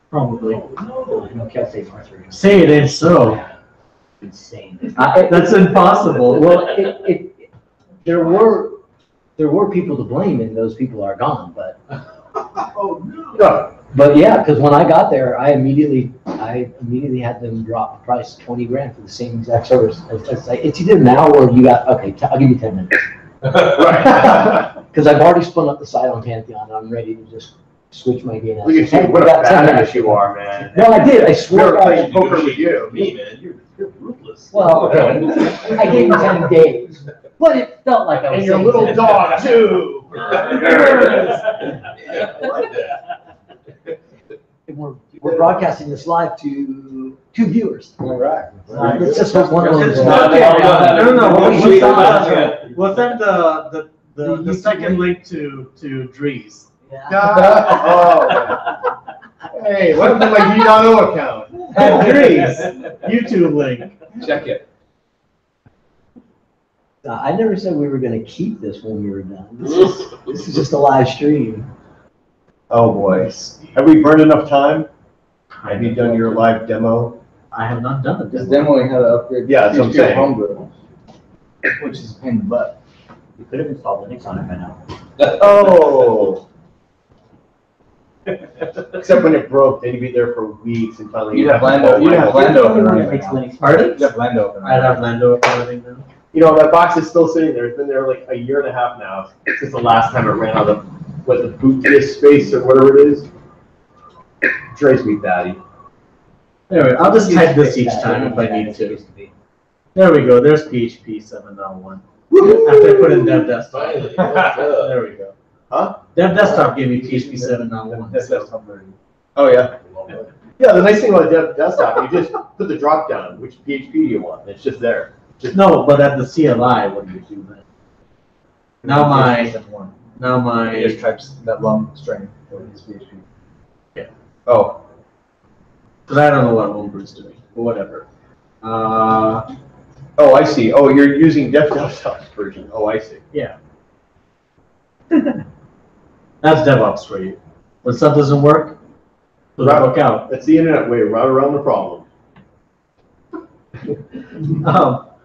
Probably. No, can't say Martha. Say it ain't so. Insane. That's impossible. Well, there were people to blame and those people are gone, but. Oh, no. But yeah, because when I got there, I immediately had them drop the price $20,000 for the same exact service. It's like, it's either now or you got, okay, I'll give you 10 minutes. Right. Because I've already spun up the site on Pantheon. I'm ready to just switch my DNS. Look at you, what a badass you are, man. No, I did. I swore. We're playing poker with you. Me, man, you're ruthless. Well, okay. I gave you 10 days, but it felt like I was. And your saying little 10 dog, too. We're broadcasting this live to 2 viewers. All right. Let's just hope one of them. We'll send the second link to Dries. Oh. Hey, what about my D.O account? And Dries, YouTube link. Check it. I never said we were going to keep this when we were done. This is just a live stream. Oh, boy. Have we burned enough time? Have you done your live demo? I have not done This it. demoing how to upgrade. Yeah, that's what I'm saying. Homebrew, which is a pain in the butt. You could have installed Linux on it by now. Oh. Except when it broke, then you'd be there for weeks and finally. You'd have Lando up and running. Fix right now. Linux. Pardon? You'd have Lando up and I'd running. have Lando running now. You know, that box is still sitting there. It's been there like a year and a half now. Since the last time it ran out of, the boot disk space or whatever it is. Drives me batty. Anyway, I'll just type this each time if I need to. There we go. There's PHP 7.1. After I put in Dev Desktop. There we go. Huh? Dev Desktop gave me PHP 7.1. That's desktop version. Oh, yeah. Yeah, the nice thing about Dev Desktop, you just put the drop down, which PHP do you want? It's just there. No, but at the CLI, what do you do then? Now He just types that long string for his PHP. Yeah. Oh. Because I don't know what Homebrew's doing, but whatever. Oh, I see. Oh, you're using Dev Desktop's version. Oh, I see. Yeah. That's DevOps for you. When stuff doesn't work, put the book out. That's the internet way, route around the problem.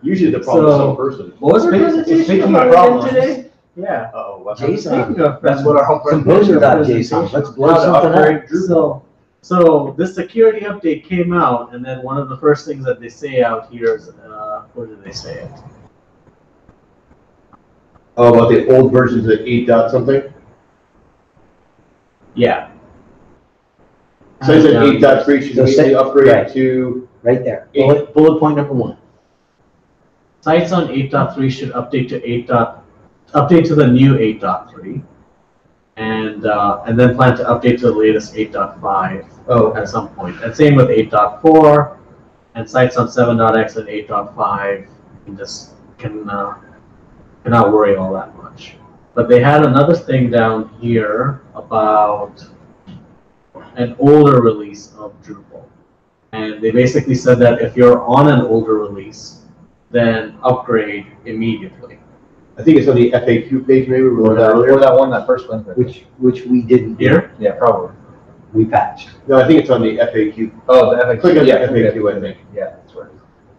Usually the problem is some person. What was our presentation Speaking about of problems. today? Yeah. Uh-oh, what Jason. That's what our whole Composer.json. Let's blow something up. So this security update came out, and then one of the first things that they say out here is, where did they say it? Oh, about the old versions of 8 dot something? Yeah. So it said 8.3 should So immediately upgrade right. to Right there. 8. Bullet point number 1. Sites on 8.3 should update to update to the new 8.3, and then plan to update to the latest 8.5 at some point. And same with 8.4, and sites on 7.x and 8.5 cannot worry all that much. But they had another thing down here about an older release of Drupal. And they basically said that if you're on an older release, then upgrade immediately. I think it's on the FAQ page, maybe, Or that one, that first one. Which we didn't do. Here? Yeah, probably. We patched. No, I think it's on the FAQ. Oh, the FAQ. Click on the Yeah, FAQ, I think. Yeah, that's right.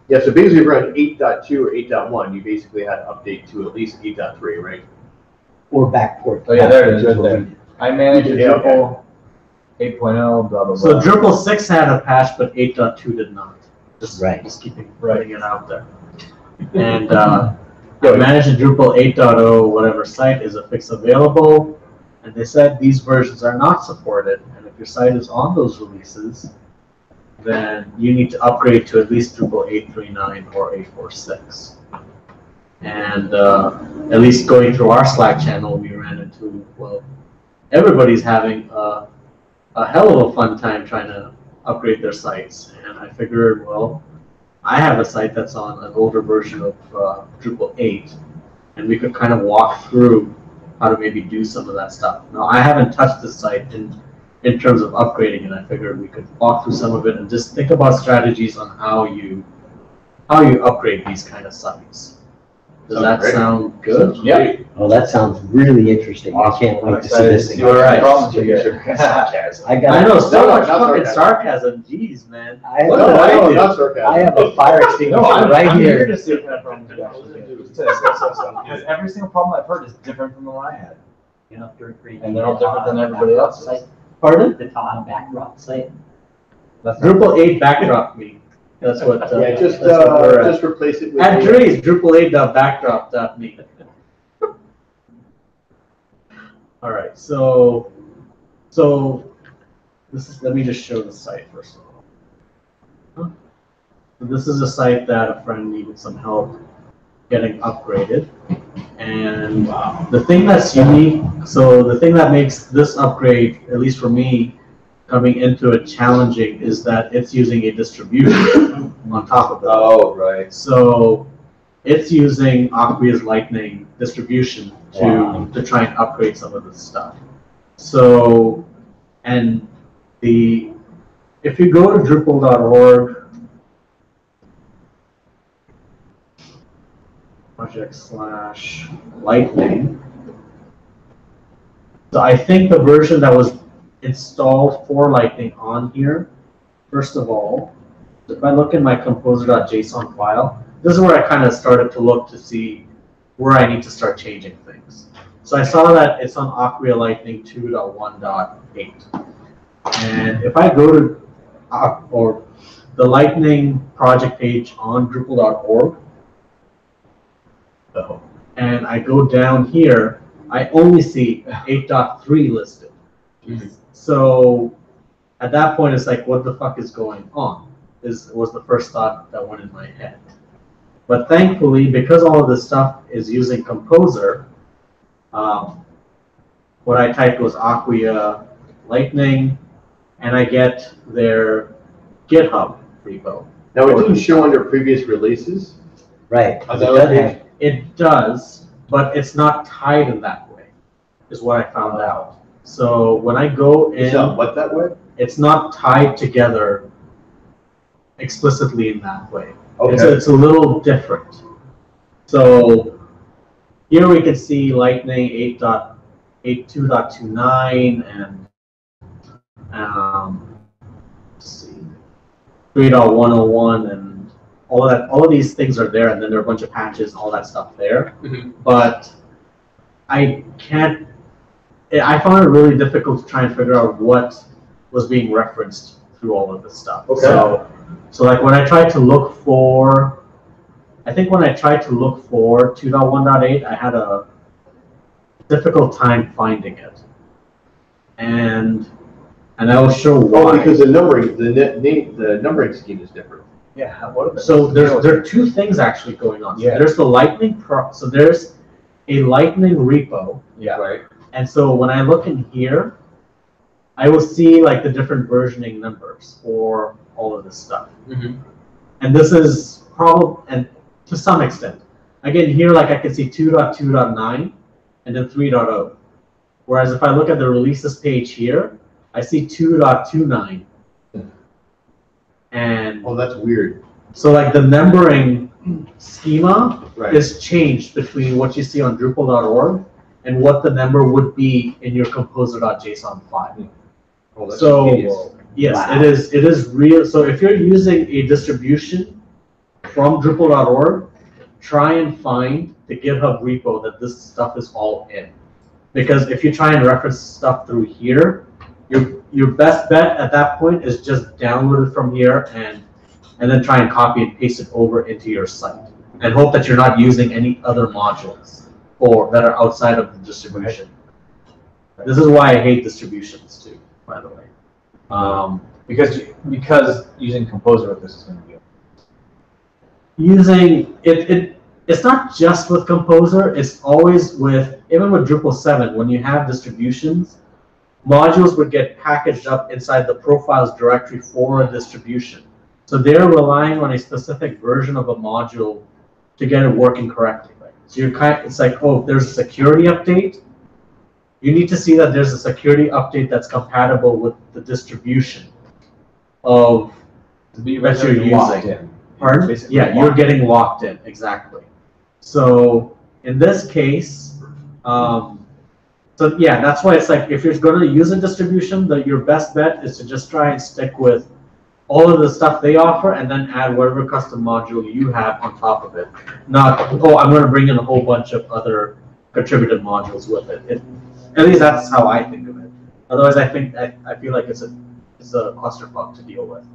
Yeah, so basically if you're on 8.2 or 8.1, you basically had to update to at least 8.3, right? Or backport. Oh, yeah, there it is, right there. I manage a Yeah, okay. Drupal 8.0, blah, blah, blah. So Drupal 6 had a patch, but 8.2 did not. Just keeping putting it out there. And manage a Drupal 8.0 whatever site is a fix available. And they said these versions are not supported. And if your site is on those releases, then you need to upgrade to at least Drupal 8.3.9 or 8.4.6. And at least going through our Slack channel, we ran into, well, everybody's having a hell of a fun time trying to upgrade their sites. And I figured, well, I have a site that's on an older version of Drupal 8, and we could kind of walk through how to maybe do some of that stuff. Now, I haven't touched this site in terms of upgrading, and I figured we could walk through some of it and just think about strategies on how you upgrade these kind of sites. Does that sound good? Yeah. Oh, that sounds really interesting. I can't wait to see this thing. All right. I know, so much fucking sarcasm. Jeez, man. I What do I do? Not sarcasm. I have a fire extinguisher right here. to see what kind of problems you actually get. Because every single problem I've heard is different from the one I had. You know, And they're all different than everybody else's. Pardon? The Tom backdrop site. Drupal 8 backdrop me. That's what. Yeah, that's what we're at. just replace it with. At Dre's, Drupal8.backdrop.me. All right, so this is, let me just show the site first of all. So this is a site that a friend needed some help getting upgraded. And the thing that's unique, so the thing that makes this upgrade, at least for me, coming into it challenging is that it's using a distribution on top of it. Oh, right. So it's using Acquia's Lightning distribution to try and upgrade some of this stuff. So, and if you go to Drupal.org, project/lightning, so I think the version that was installed for Lightning on here, first of all, if I look in my composer.json file, this is where I kind of started to look to see where I need to start changing things. So I saw that it's on Acquia Lightning 2.1.8. And if I go to or the Lightning project page on Drupal.org, and I go down here, I only see 8.3 listed. So at that point, it's like, what the fuck is going on? Was the first thought that went in my head. But thankfully, because all of this stuff is using Composer, what I typed was Acquia Lightning, and I get their GitHub repo. Now, it didn't show under previous releases. Right. It does, but it's not tied in that way, is what I found out. So when I go in, It's not what that way? it's not tied together explicitly in that way. Okay. It's a little different. So here we can see Lightning 8.2.29 and let's see, 3.101 and all of that. All of these things are there, and then there are a bunch of patches, all that stuff there. But I found it really difficult to try and figure out what was being referenced through all of this stuff. Okay. So like when I tried to look for, I think when I tried to look for 2.1.8, I had a difficult time finding it. And I will show why. Oh, because the numbering scheme is different. Yeah. So there are two things actually going on. So Yeah. there's the Lightning so there's a Lightning repo. Yeah. Right. And so when I look in here, I will see like the different versioning numbers for all of this stuff. And this is probably, and to some extent, again here, like I can see 2.2.9, and then 3.0. Whereas if I look at the releases page here, I see 2.29. And Oh, that's weird. so like the numbering schema is changed between what you see on Drupal.org and what the number would be in your composer.json file. Oh, that's So hideous. yes, Wow. it is real. So if you're using a distribution from Drupal.org, try and find the GitHub repo that this stuff is all in. Because if you try and reference stuff through here, your best bet at that point is just download it from here and then try and copy and paste it over into your site. And hope that you're not using any other modules or that are outside of the distribution. This is why I hate distributions too, by the way. Because using Composer with this is going to be. Using it's not just with Composer, it's always with, even with Drupal 7, when you have distributions, modules would get packaged up inside the profiles directory for a distribution. So they're relying on a specific version of a module to get it working correctly. Right? So it's like, oh, if there's a security update, you need to see that there's a security update that's compatible with the distribution of that you're using. Pardon? Yeah, you're getting locked in, exactly. So in this case, so yeah, that's why it's like if you're going to use a distribution, your best bet is to just try and stick with all of the stuff they offer and then add whatever custom module you have on top of it. Not, oh, I'm going to bring in a whole bunch of other contributed modules with it. At least that's how I think of it. Otherwise, I feel like it's a clusterfuck to deal with.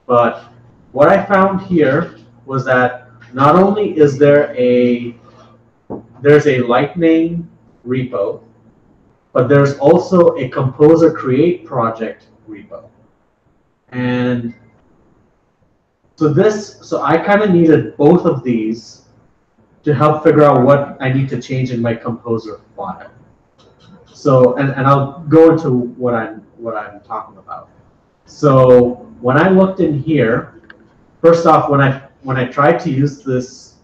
But what I found here was that not only is there's a Lightning repo, but there's also a Composer Create project repo. And so I kind of needed both of these to help figure out what I need to change in my Composer file. So, and I'll go into what I'm talking about. So when I looked in here, first off, when I tried to use this,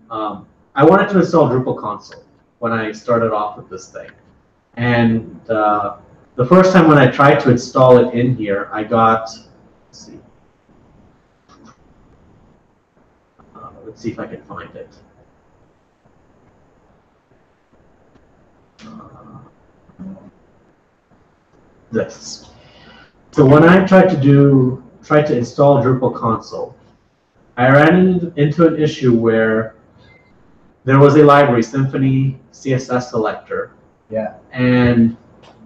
I wanted to install Drupal console when I started off with this thing. And the first time when I tried to install it in here, I got, let's see if I can find it. This. So when I tried to install Drupal console, I ran into an issue where there was a library, Symfony CSS selector. Yeah. And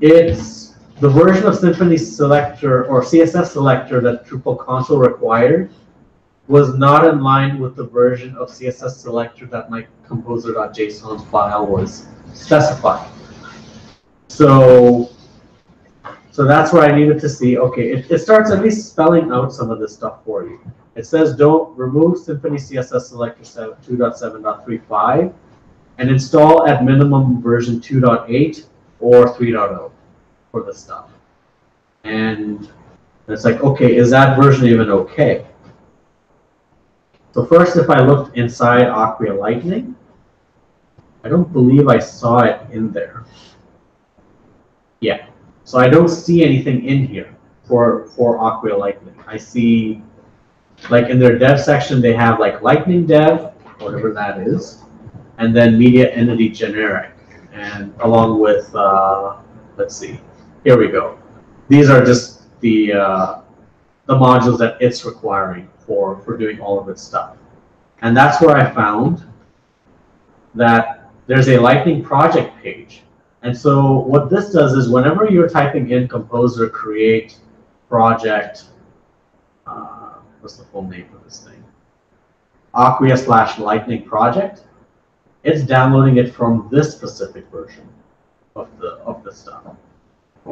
it's the version of Symfony selector or CSS selector that Drupal console required was not in line with the version of CSS selector that my composer.json file was specifying. So that's where I needed to see, okay, it starts at least spelling out some of this stuff for you. It says don't remove Symfony CSS selector 2.7.35 and install at minimum version 2.8 or 3.0 for this stuff. And it's like, okay, is that version even okay? So first, if I looked inside Acquia Lightning, I don't believe I saw it in there. Yeah, so I don't see anything in here for Acquia Lightning. I see, like in their dev section, they have like Lightning Dev, whatever that is, and then Media Entity Generic, and along with, let's see, here we go. These are just the modules that it's requiring for doing all of its stuff. And that's where I found that there's a Lightning project page. And so what this does is whenever you're typing in Composer Create Project, what's the full name for this thing? Acquia/Lightning Project, it's downloading it from this specific version of the stuff.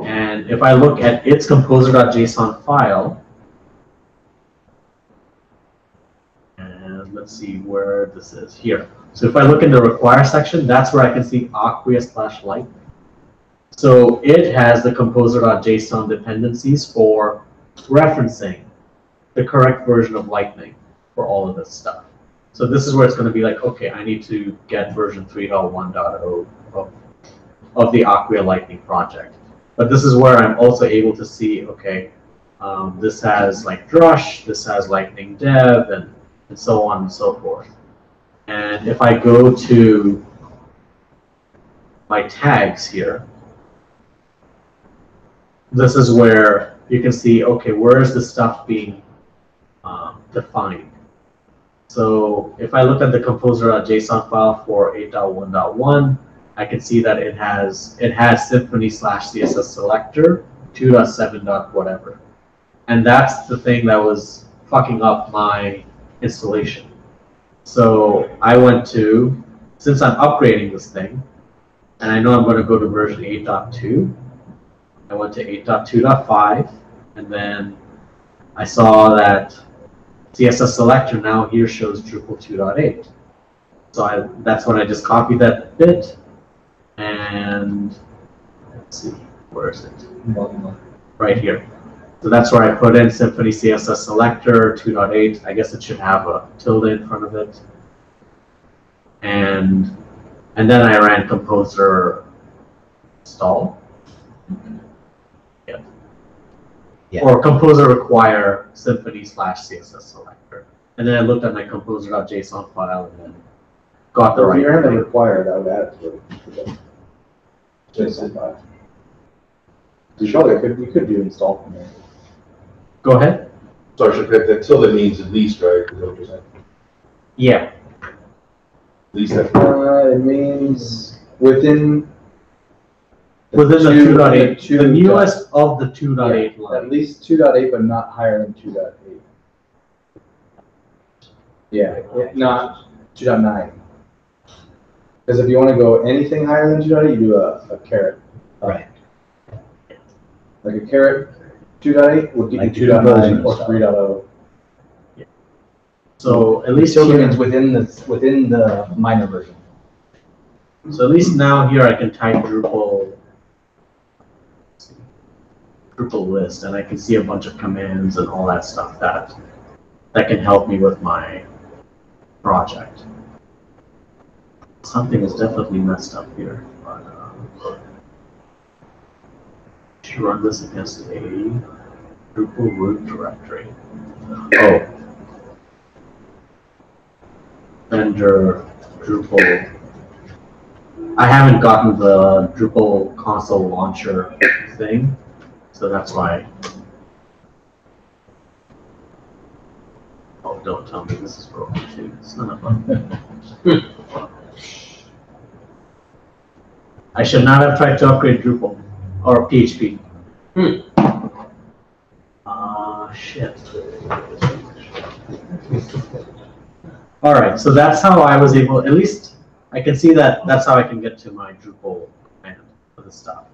And if I look at its composer.json file, and let's see where this is here. So if I look in the require section, that's where I can see Acquia/Lightning. So it has the composer.json dependencies for referencing the correct version of Lightning for all of this stuff. So this is where it's going to be like, okay, I need to get version 3.1.0 of the Acquia Lightning project. But this is where I'm also able to see, okay, this has like Drush, this has Lightning Dev, and so on and so forth. And if I go to my tags here, this is where you can see, okay, where is the stuff being defined? So if I look at the composer.json file for 8.1.1, I can see that it has Symfony/CSS selector 2.7. whatever. And that's the thing that was fucking up my installation. So I went to, since I'm upgrading this thing, and I know I'm going to go to version 8.2, I went to 8.2.5, and then I saw that CSS selector now here shows Drupal 2.8. So that's when I just copied that bit, and let's see, where is it? Right here. So that's where I put in Symfony CSS selector 2.8. I guess it should have a tilde in front of it. And then I ran composer install. Yeah. Or composer require Symfony/CSS selector. And then I looked at my composer.json file and then got the right. If you're having required, I would add it to the JSON file. You could do install from there. Go ahead. So that tilde means at least, right? Is that what you're saying? Yeah. At least that. It means within the 2.8, the newest of the 2.8 line. At least 2.8, but not higher than 2.8. Yeah, not 2.9. Because if you want to go anything higher than 2.8, you do a caret. Right. Like a caret 2.8 would give you 2.9 or 3.0. Yeah. So at least tilde means within the minor version. So at least now here I can type Drupal list, and I can see a bunch of commands and all that stuff that can help me with my project. Something is definitely messed up here. But, should run this against a Drupal root directory. Oh. Vendor Drupal. I haven't gotten the Drupal console launcher thing, so that's why. Oh, don't tell me this is broken too. It's not fun. I should not have tried to upgrade Drupal or PHP. Shit. All right, so that's how I was able, at least I can see that that's how I can get to my Drupal command for this stuff.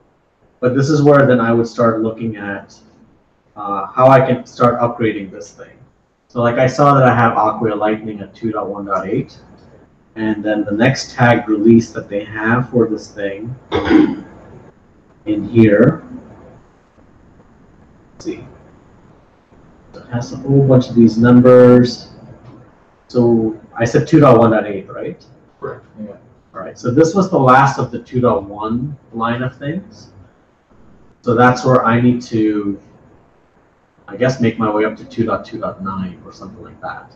But this is where then I would start looking at how I can start upgrading this thing. So like I saw that I have Acquia Lightning at 2.1.8, and then the next tag release that they have for this thing in here, let's see, it has a whole bunch of these numbers. So I said 2.1.8, right? Correct. Yeah. All right, so this was the last of the 2.1 line of things. So that's where I need to, I guess, make my way up to 2.2.9 or something like that.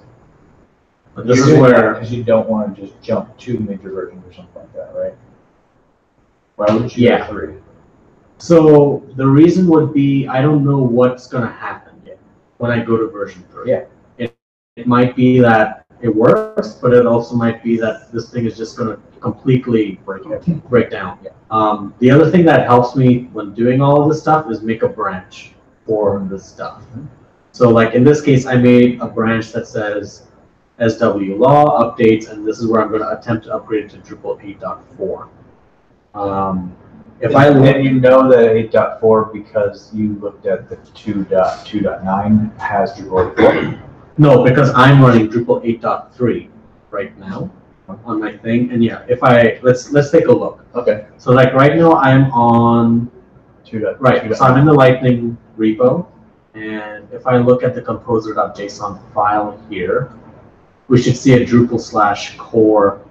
But this is where, because you don't want to just jump 2 major versions or something like that, right? Why would you yeah. go 3? So the reason would be I don't know what's going to happen yet when I go to version 3. Yeah. It might be that it works, but it also might be that this thing is just going to completely break down. Yeah. The other thing that helps me when doing all of this stuff is make a branch for this stuff. So like in this case, I made a branch that says SW law updates, and this is where I'm going to attempt to upgrade it to Drupal 8.4. And you know that 8.4 because you looked at the 2.2.9 has Drupal 8.4? No, because I'm running Drupal 8.3 right now on my thing, and yeah, if I let's take a look. Okay. So like right now I'm on 2. Right. So I'm in the Lightning repo, and if I look at the composer.json file here, we should see a Drupal / core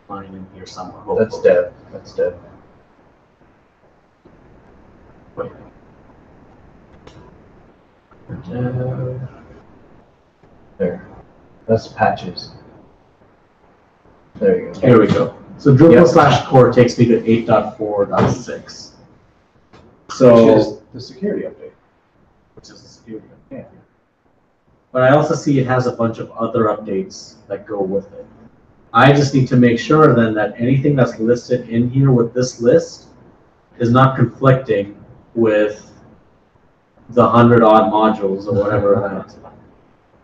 line in here somewhere. That's dead. That's dead. Wait. There. That's patches. There you go. Here we go. So Drupal / core takes me to 8.4.6. So Which is the security update. which is a security update. Yeah. But I also see it has a bunch of other updates that go with it. I just need to make sure then that anything that's listed in here with this list is not conflicting with the 100-odd modules or whatever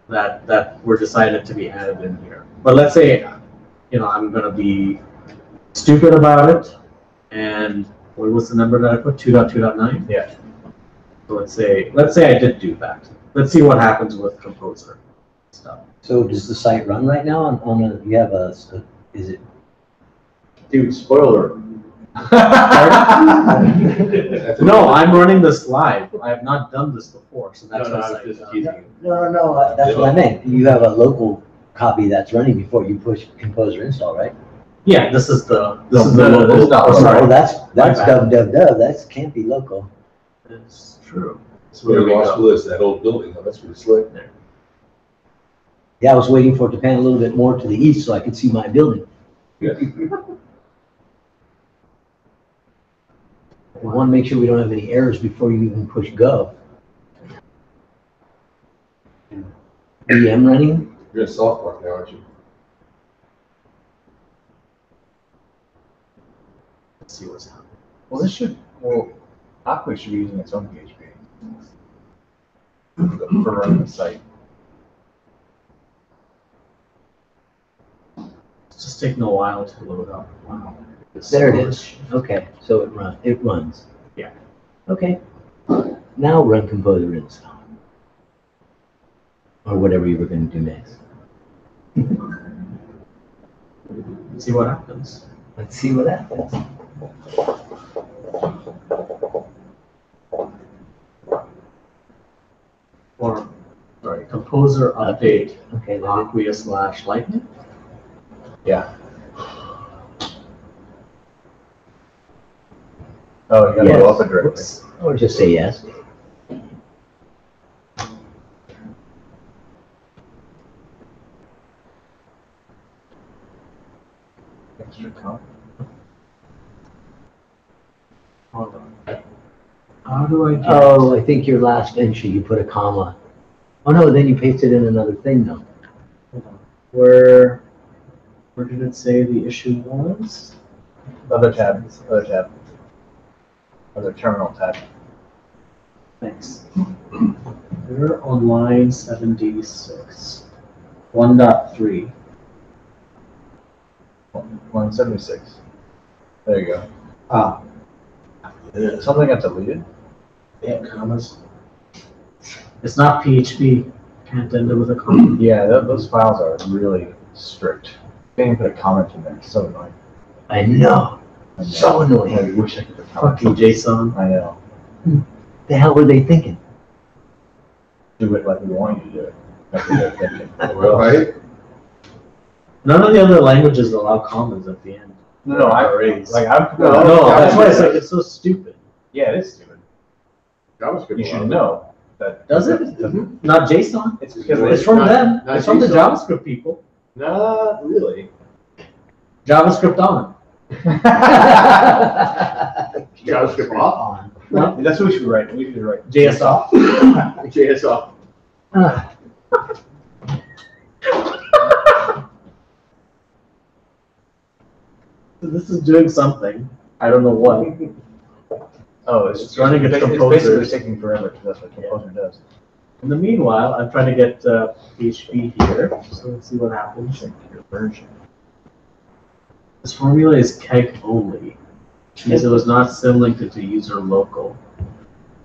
that were decided to be added in here. But let's say, I'm gonna be stupid about it, and what was the number that I put? 2.2.9? Yeah. So let's say I did do that. Let's see what happens with Composer stuff. So does the site run right now on a, you have a, is it? Dude, spoiler. No, I'm running this live. I have not done this before, so that's what I'm just No, that's what I meant. You have a local copy that's running before you push Composer install, right? Yeah, this is the Oh, that's dub. That can't be local. It's true. That's where we lost Willis, that old building, that's pretty slick there. Yeah, I was waiting for it to pan a little bit more to the east so I could see my building. Yeah. I want to make sure we don't have any errors before you even push go. VM running? You're in soft park now, aren't you? Let's see what's happening. Well, Aqua should be using its own PHP for running the site. It's just taking a while to load up. Wow. There it is. Okay, so it runs. Yeah. Okay. Now run Composer install. Or whatever you were going to do next. Let's see what happens. Let's see what happens. Or, sorry, Composer update. Okay. Aqua / Lightning. Yeah. Oh, you gotta Yes. go up a directly. Or just say yes. Extra comp. Hold on. How do I get? Oh, I think your last entry, you put a comma. Oh no, then you pasted in another thing though. Hold on. Where did it say the issue was? Other tab. Other terminal tab. Thanks. We're on line 76. 1.3. Line 76. There you go. Ah. Something got deleted? Yeah, commas. It's not PHP. Can't end it with a comma. Yeah, those files are really strict. Can't even put a comment in there. It's so annoying. I know. So annoying. I wish I could put a comment. Fucking JSON. I know. The hell were they thinking? Do it like we want you to do it. That's what they're thinking. Right? None of the other languages allow commas at the end. No, I'm That's why it's like it's so stupid. Yeah, it is stupid. JavaScript. You should know that. Does it? Not JSON. It's because It's from them. not It's from the JSON. JavaScript people. Not really. JavaScript on. JavaScript off? No? That's what we should write. We should write JS off. JS off. So this is doing something. I don't know what. Oh, It's running its It's Composer. basically taking forever because that's what Composer does. In the meanwhile, I'm trying to get PHP here. So let's see what happens. Check your version. This formula is keg only, which means it was not symlinked to user local.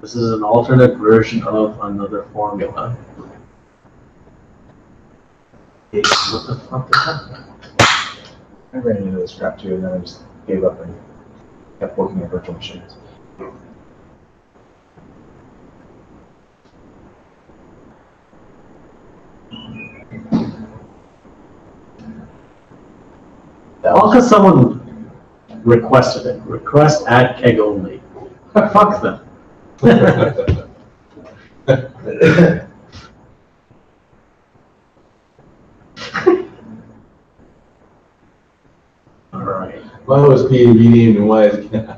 This is an alternate version of another formula. What the fuck is that? I ran into this crap too, and then I just gave up and kept working on virtual machines. All because someone requested it. Request add keg only. Fuck them. All right. Why was P&B named and why is it?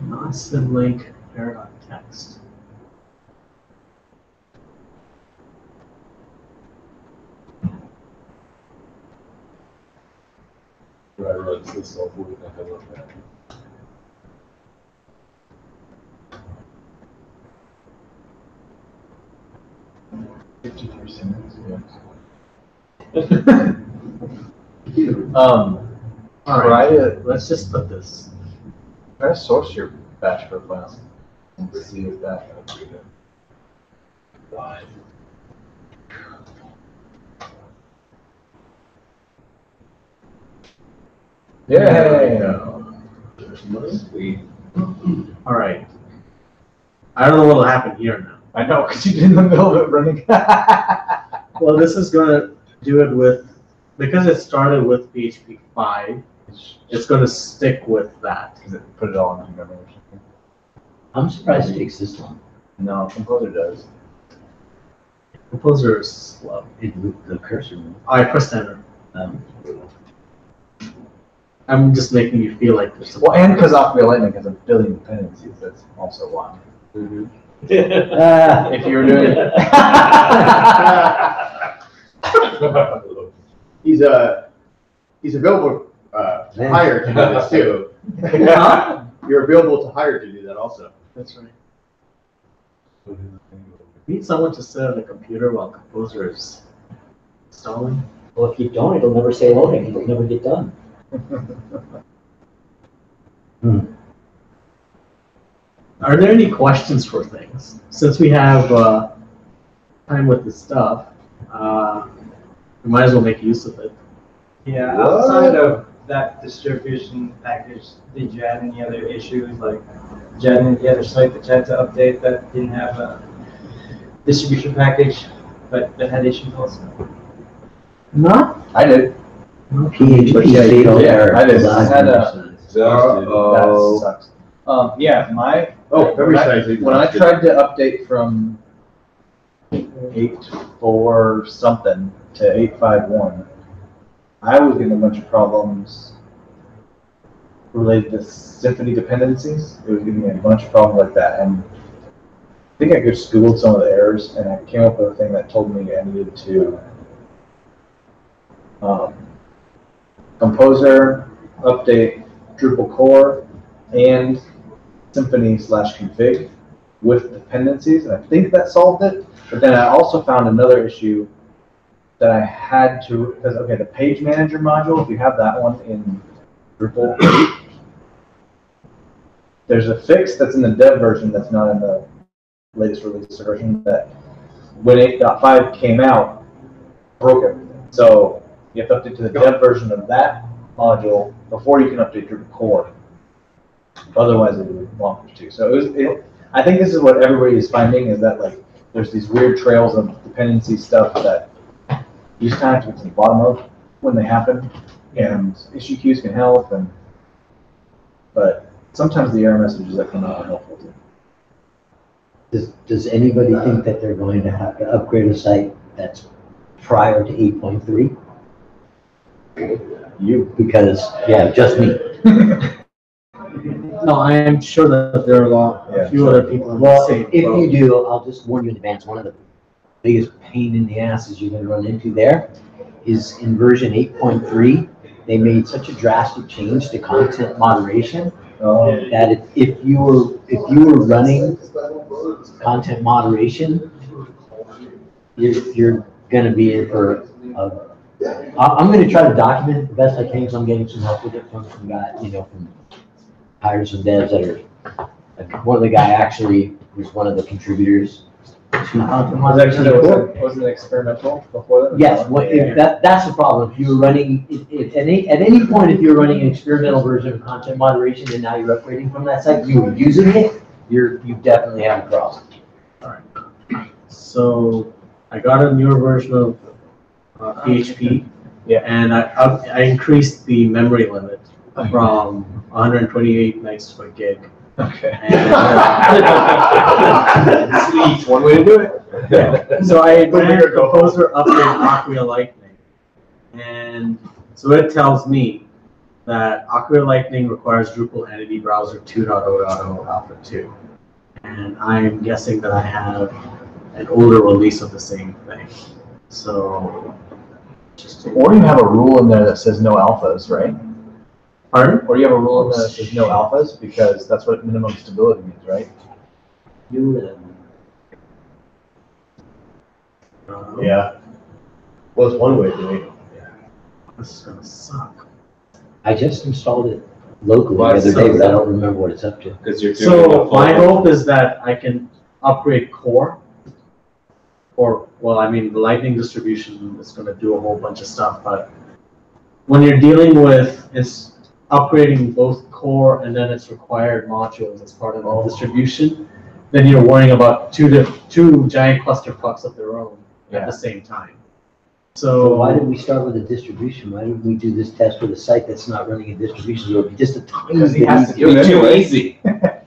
Non-sim link paradox text. Right, right, so it's all food, I love that. All right. Try Let's just put this. to source your batch profile and see if that. Yeah. Sweet. All right. I don't know what'll happen here now. I know, because you did in the middle of it running. Well, this is gonna do it with, because it started with PHP 5, it's gonna stick with that. Does it put it all into memory or something? I'm surprised it takes this long. No, Composer does. Composer is slow. The cursor. I pressed enter. Um, I'm just making you feel like there's Well, and because Aqua Lightning has a billion dependencies, that's also why. if you were doing it. He's available to hire to do this too. You're available to hire to do that also. That's right. Need someone to sit on the computer while Composer is installing. Well, if you don't, it'll never say loading, it'll never get done. Are there any questions for things? Since we have time with this stuff, we might as well make use of it. Yeah, outside of that distribution package, did you have any other issues, like did you have any other site that you had to update that didn't have a distribution package, but that had issues also? Not I did. PHP fatal error. I did. I had a. Uh-oh. That sucks. Yeah, my. Memory size. When I tried to update from 8.4 something to 8.5.1, I was getting a bunch of problems related to Symfony dependencies. It was giving me a bunch of problems like that, and I think I just Googled some of the errors, and I came up with a thing that told me I needed to Composer, update Drupal core, and Symfony/config with dependencies, and I think that solved it. But then I also found another issue that I had to, because okay, the page manager module, if you have that one in Drupal 8, there's a fix that's in the dev version that's not in the latest release version, that when 8.5 came out, broke everything. So you have to update to the dev version of that module before you can update Drupal core. Otherwise, it would be longer too. So I think this is what everybody is finding, is that like there's these weird trails of dependency stuff that you just kind of have to get to the bottom of when they happen, and issue queues can help, but sometimes the error messages that come out are helpful too. Does anybody think that they're going to have to upgrade a site that's prior to 8.3? You. Because, yeah, just me. No, I am sure that there are a few other people. in the Well, same if boat. you do, I'll just warn you in advance, one of the biggest pain in the asses you're gonna run into there is in version 8.3, they made such a drastic change to content moderation that if you were running content moderation, you're gonna be in for I'm gonna try to document it the best I can, because I'm getting some help with it from guys, from hire some devs that are, like, one of the guy actually was one of the contributors Was it experimental before that? Yes, that's the problem. If you were running, at any point, if you're running an experimental version of content moderation and now you're upgrading from that site, you were using it, you definitely have a problem. All right. So I got a newer version of PHP. Yeah. And I increased the memory limit from 128 megs to a gig. Okay. And, Sweet, one way to do it. yeah. So I ran a composer update Acquia Lightning. And so it tells me that Acquia Lightning requires Drupal Entity Browser 2.0.0 Alpha 2. And I'm guessing that I have an older release of the same thing. So, Or you have a rule in there that says no alphas, right? pardon? Or you have a rule in there that says no alphas, because that's what minimum stability means, right? Yeah. Well, it's one way to do it. This is gonna suck. I just installed it locally the other day, but I don't remember what it's up to. Because you're doing So my hope is that I can upgrade core. Or, well, I mean, the Lightning distribution is going to do a whole bunch of stuff, but when you're dealing with upgrading both core and then its required modules as part of the distribution, then you're worrying about two giant clusterfucks of their own at the same time. So why did we start with a distribution? Why didn't we do this test with a site that's not running a distribution? It would be just a tiny bit easier. Too easy.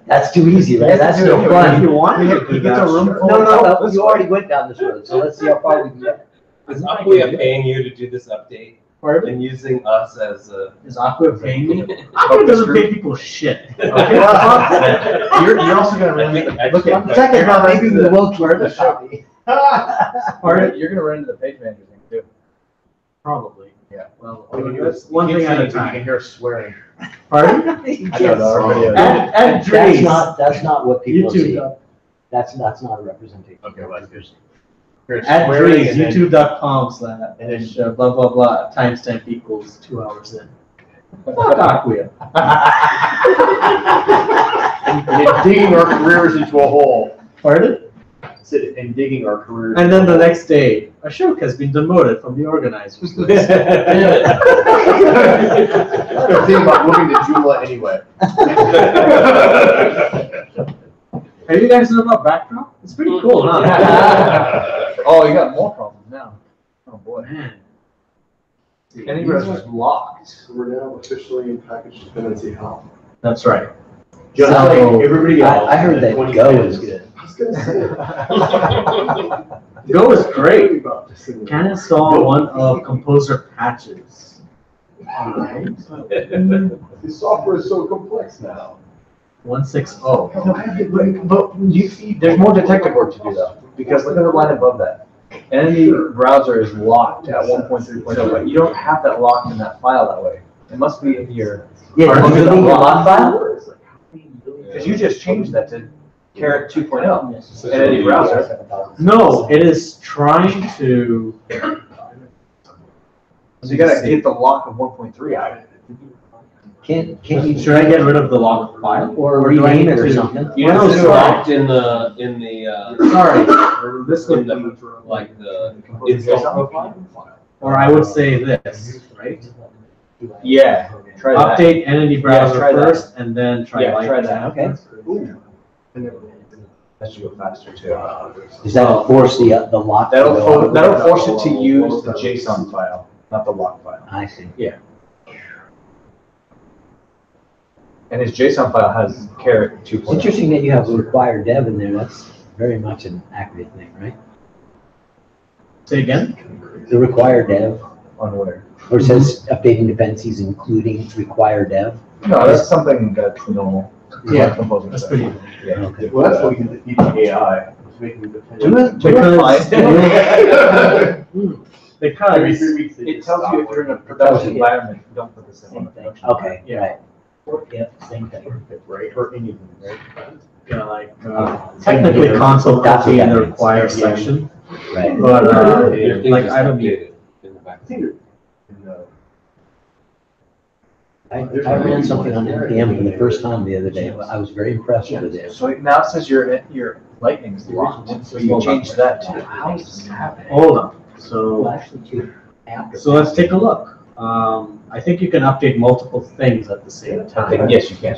That's too easy, right? That's no fun. If you want, you get a room full of No, you already went down this road, so let's see how far we can get. Is Acquia paying you to do this update? And using us as a... Is Acquia paying me? Acquia doesn't pay people shit. Okay, you're also going to run look at Second, maybe we will twerk the copy. You're going to run into the page manager thing too. Probably. Yeah. Well, one thing at a time. You can hear swearing. Pardon? I know, That's not what people see. YouTube. That's not a representation. Okay, well, At Drees, youtube.com/, blah, blah, blah, timestamp equals 2 hours in. Fuck Acquia. And digging our careers into a hole. Pardon? And digging our careers. And then the next day, Ashok has been demoted from the organizers list. I'm thinking about moving to Joomla anyway. Have you guys know about Backdrop? It's pretty cool, huh? Oh, you got more problems now. Oh boy. Man. Any browser's locked. So we're now officially in package dependency hell. That's right. Just like everybody else. I heard that Go is good. I was gonna say. Go is great. Can install one of Composer patches. Alright. The software is so complex now. 160. But there's more detective work to do though, because look at the line above that. Entity browser is locked at 1.3.0, but you don't have that locked in that file that way. It must be in your. Yeah, Pardon? you mean the lock file? Because you just changed that to Caret 2.0, Entity browser. No, it is trying to. So you gotta get the lock of 1.3 out. Can you? Should I get rid of the lock file? Or do I rename need it or to- something? You know, it's locked in the Sorry, this would in be, the, like the install profile. or I would say this, right? Yeah, try that. Update entity browser try that. first, and then try Yeah, try Lightning. that. Okay. That should go faster too. Does that force the lock? to That'll go that'll out? force it to use the JSON file, not the lock file. I see. And his JSON file has Caret It's 2.0. interesting that you have the required dev in there. That's very much an accurate thing, right? Say again? The required dev, On where? or it says updating dependencies including required dev. No, that's something that's normal. Yeah, Composer that's does. pretty. Yeah. Okay. Well, that's what we did to AI. Making the Because Every 3 weeks. they It just tells stop you if you're in a working. production environment, don't put this in. Same thing. production Okay, Yeah. right. Yep, same thing. Right, or anything, right? Yeah, like, technically console That's copy what in the that means. required section, Right. but, Your thing like, just I don't need. updated in the back. I think in the I ran something on NPM for the first time the other day, but I was very impressed with it. So now it says your lightning's locked, so you changed that to, how is this happening? Hold on, Well, so, actually, too, after. so let's take a look. I think you can update multiple things at the same time. Yes, you can.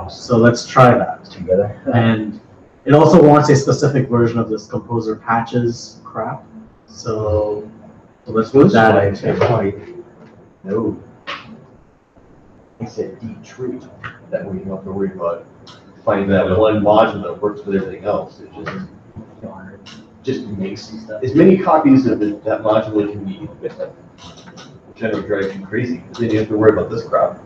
So let's try that. Together. And it also wants a specific version of this composer patches crap. So let's put that in. No. He said D-tree, that way you don't have to worry about finding that one module that works with everything else. It just makes as many copies of that module as you need. Which I know drives you crazy, because then you have to worry about this crap.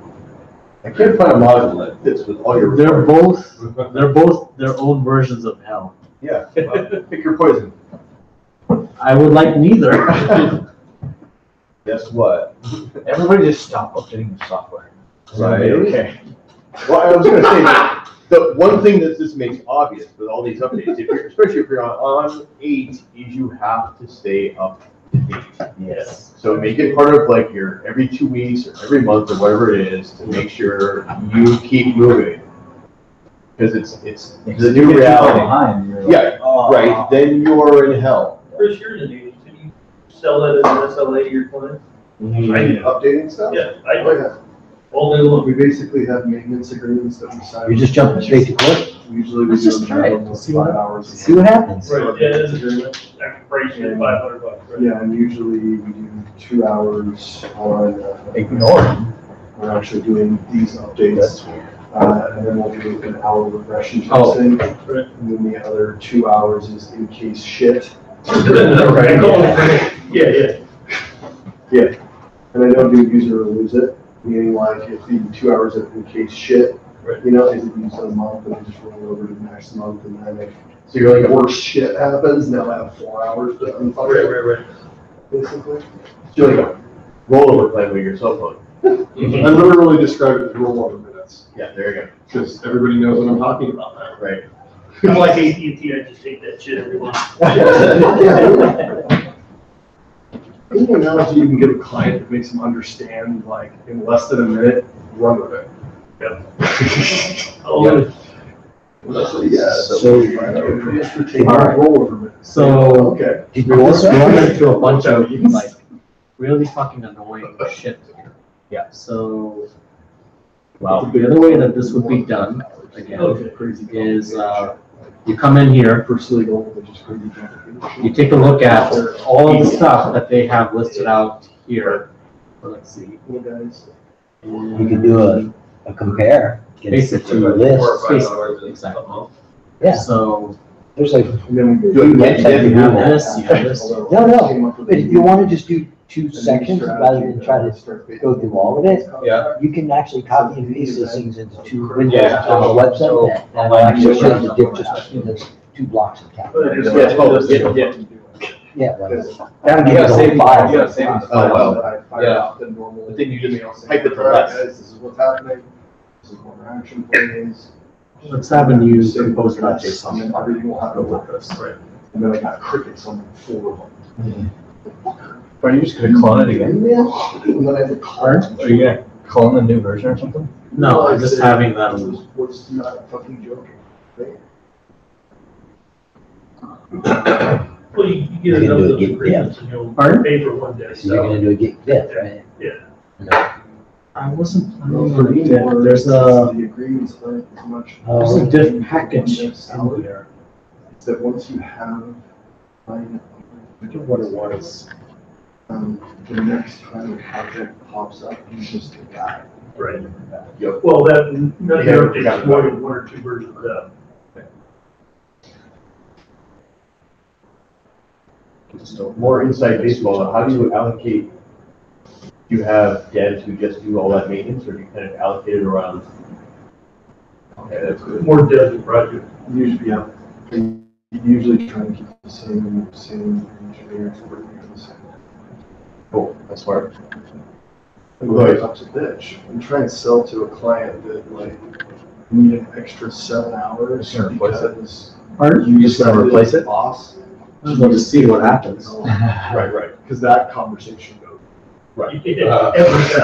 I can't find a module that fits with all your. They're both their own versions of hell. Yeah, well, pick your poison. I would like neither. Guess what? Everybody just stop updating the software. Right. Okay. Well, I was gonna say, the one thing that this makes obvious with all these updates, especially if you're on 8, is you have to stay up to date. Yes. So make it part of like your every 2 weeks or every month or whatever it is to make sure you keep moving. Because it's the new reality. Yeah, right, then you're in hell. Chris, you're in the news. Can you sell that as an SLA to your client? Updating stuff? Yeah, I Oh, yeah. all day long. We basically have maintenance agreements that we sign. You're just jumping straight to court? Usually we Let's do just them try it. almost See what 5 hours. See what happens. Right, yeah, it is. After pricing it, $500, right? Yeah, and usually we do 2 hours on, Ignore. we're actually doing these updates. And then we'll do an hour regression Oh. testing. And then the other 2 hours is in case shit. Yeah, yeah. Yeah, and I don't do use it or lose it, meaning like if the 2 hours of in case shit, Right. you know, is it used in a month, and I just roll it over to the next month, and then if So you're like, worse shit happens, now I have 4 hours to unfuck Right, it, right, right. basically. you're like a rollover plan with your cell phone. I literally describe it as rollover minutes, Yeah, there you because everybody knows what I'm talking about. go. Right. I'm like AT&T, I just take that shit every month. Any analogy you can give a client that makes them understand, like, in less than a minute, run with it. Oh, Yeah, So- take All right. rollover minutes. So Okay. we just run into a bunch of like really fucking annoying shit here. Yeah. So, well, the other way that this would be done, again, Crazy. is you come in here, First legal, which is crazy. you take a look at all of the stuff that they have listed out here. Let's see. You can do a compare, get a Basically, list. Exactly. Yeah, So there's like, And then we Do it website again. you have this, you have this. No, but if you want to just do 2 sections rather than try to go through all of it, Yeah. you can actually copy and paste these things into 2 windows Yeah. on the website. That actually shows the diff just in the 2 blocks of text. Yeah. Yeah, right. And you gotta save- you gotta save these. Oh, wow. Yeah. But then you just type it to less. This is what's happening, this is what our action plan is. let's have a new composer.json. And then everything will happen with this. Right. And then I got crickets on 4 of them. Are you just gonna clone it again? And then I had to call. Are you gonna clone the new version or something? No, I'm just having them. Was not fucking joking. well, you get You can enough do of a those git agreements and you'll Pardon? pay for one day. So you're gonna do a git diff, right? Yeah. I wasn't No, planning for on me, it. more There's the agreements aren't as much. there's a diff package in Salary. here. It's that once you have, line, I forget what it was. the next time a project pops up, you just get that. Right. Well, that, none of Yeah, your we got updates it. more than 1 or 2 versions of that. More inside baseball, how do you allocate? Do you have devs who just do all that maintenance, or do you kind of allocate it around? Okay, that's good. More devs and project. Usually, yeah. They usually try to keep the same engineers working on the same. Cool, that's smart. Right. That's a bitch. I'm trying to sell to a client that like need an extra 7 hours You're gonna replace it? because Pardon? you just gonna decided replace as it? Boss. I'd love to see what happens. Right, because that conversation goes. Right. Yeah, every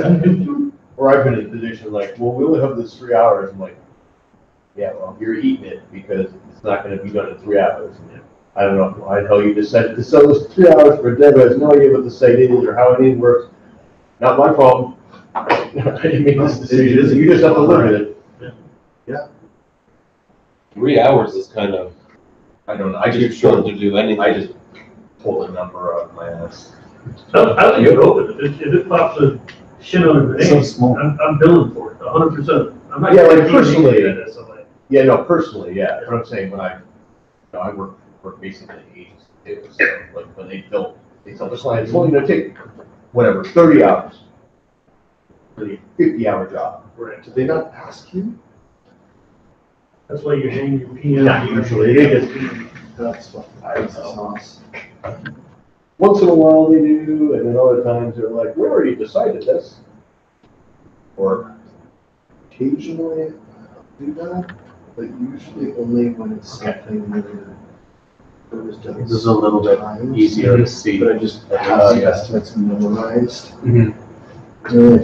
time. Or I've been in a position like, well, we only have this 3 hours. I'm like, yeah, well, you're eating it because it's not gonna be done in 3 hours. I don't know why the hell you decided to sell this 3 hours for a dev who has no idea what the site is or how it works. Not my problem. I didn't make this decision. You just have to live with it. 3 hours is kind of, I don't know. I too just short to do anything. I just pull a number out of my ass. I think it's open, if it pops a shit on a grenade, I'm billing for it, 100%. I'm not Yeah, like gonna personally. keep that as somebody. Yeah, no, personally, yeah. What I'm saying, when I work basically in the agency too, so like when they tell the clients, well, take whatever, 30 hours. For the 50-hour job. Right. Did they not ask you? That's why you're hanging your PM. Not usually, they just, That's what I was. once in a while they do, and then other times they're like, we already decided this. Or, Occasionally, I'll do that, but usually only when it's something that was done. This is a little bit easier to see. But I just have the estimates memorized. Mhm. I don't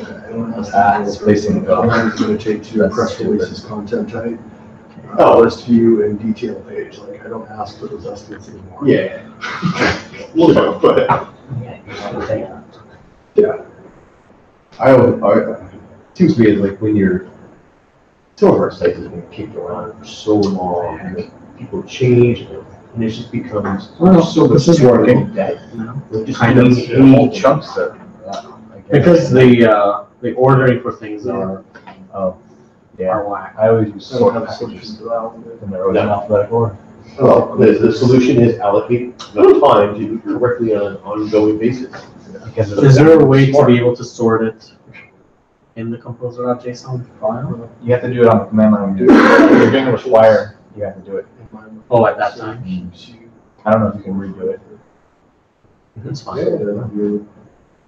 have It's placing the How long it's gonna take to That's press stupid. releases content type. Oh. List view and detail page, like I don't ask for those estimates anymore. yeah. But, yeah. It seems to me like when you're, some of our sites have been kicked around for so long, and then people change, and it just becomes so much this is working. that, just Kind of. any chunks that. Because the ordering for things are whack. I always use I don't sort have of a solution packages, to that one. and they're always in alphabetical order. Well, the solution is allocate the time to do it correctly on an ongoing basis. Because Is there a way to be able to sort it in the composer.json file? You have to do it on the command line. If you're doing it with Wire, you have to do it. Oh, at that time? I don't know if you can redo it. That's Yeah, fine.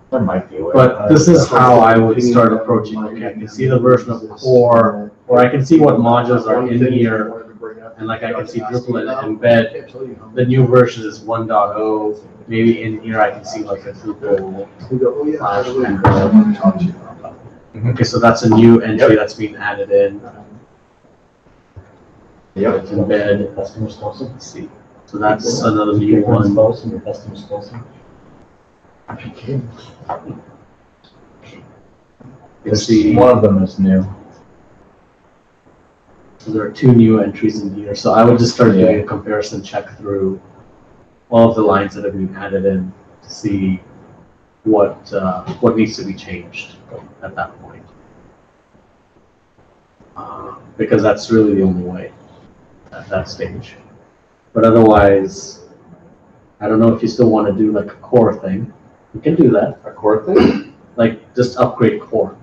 There might be a way. But this is how I would start approaching it. I can see the version of core, or I can see what modules are in here, and like I can see Drupal and embed. The new version is 1.0. Maybe in here I can see like a Drupal. We go, oh yeah, by the way, I want to talk to you about that. Okay, so that's a new entry that's being added in. Yep. Embed. Customer sponsor. Let's see. So that's another new one. Your customer sponsor. Let's see. One of them is new. So there are two new entries in here. So I would just start doing a comparison check through all of the lines that have been added in to see what needs to be changed at that point. Because that's really the only way at that stage. But otherwise, I don't know if you still want to do like a core thing. You can do that. A core thing? Like just upgrade core.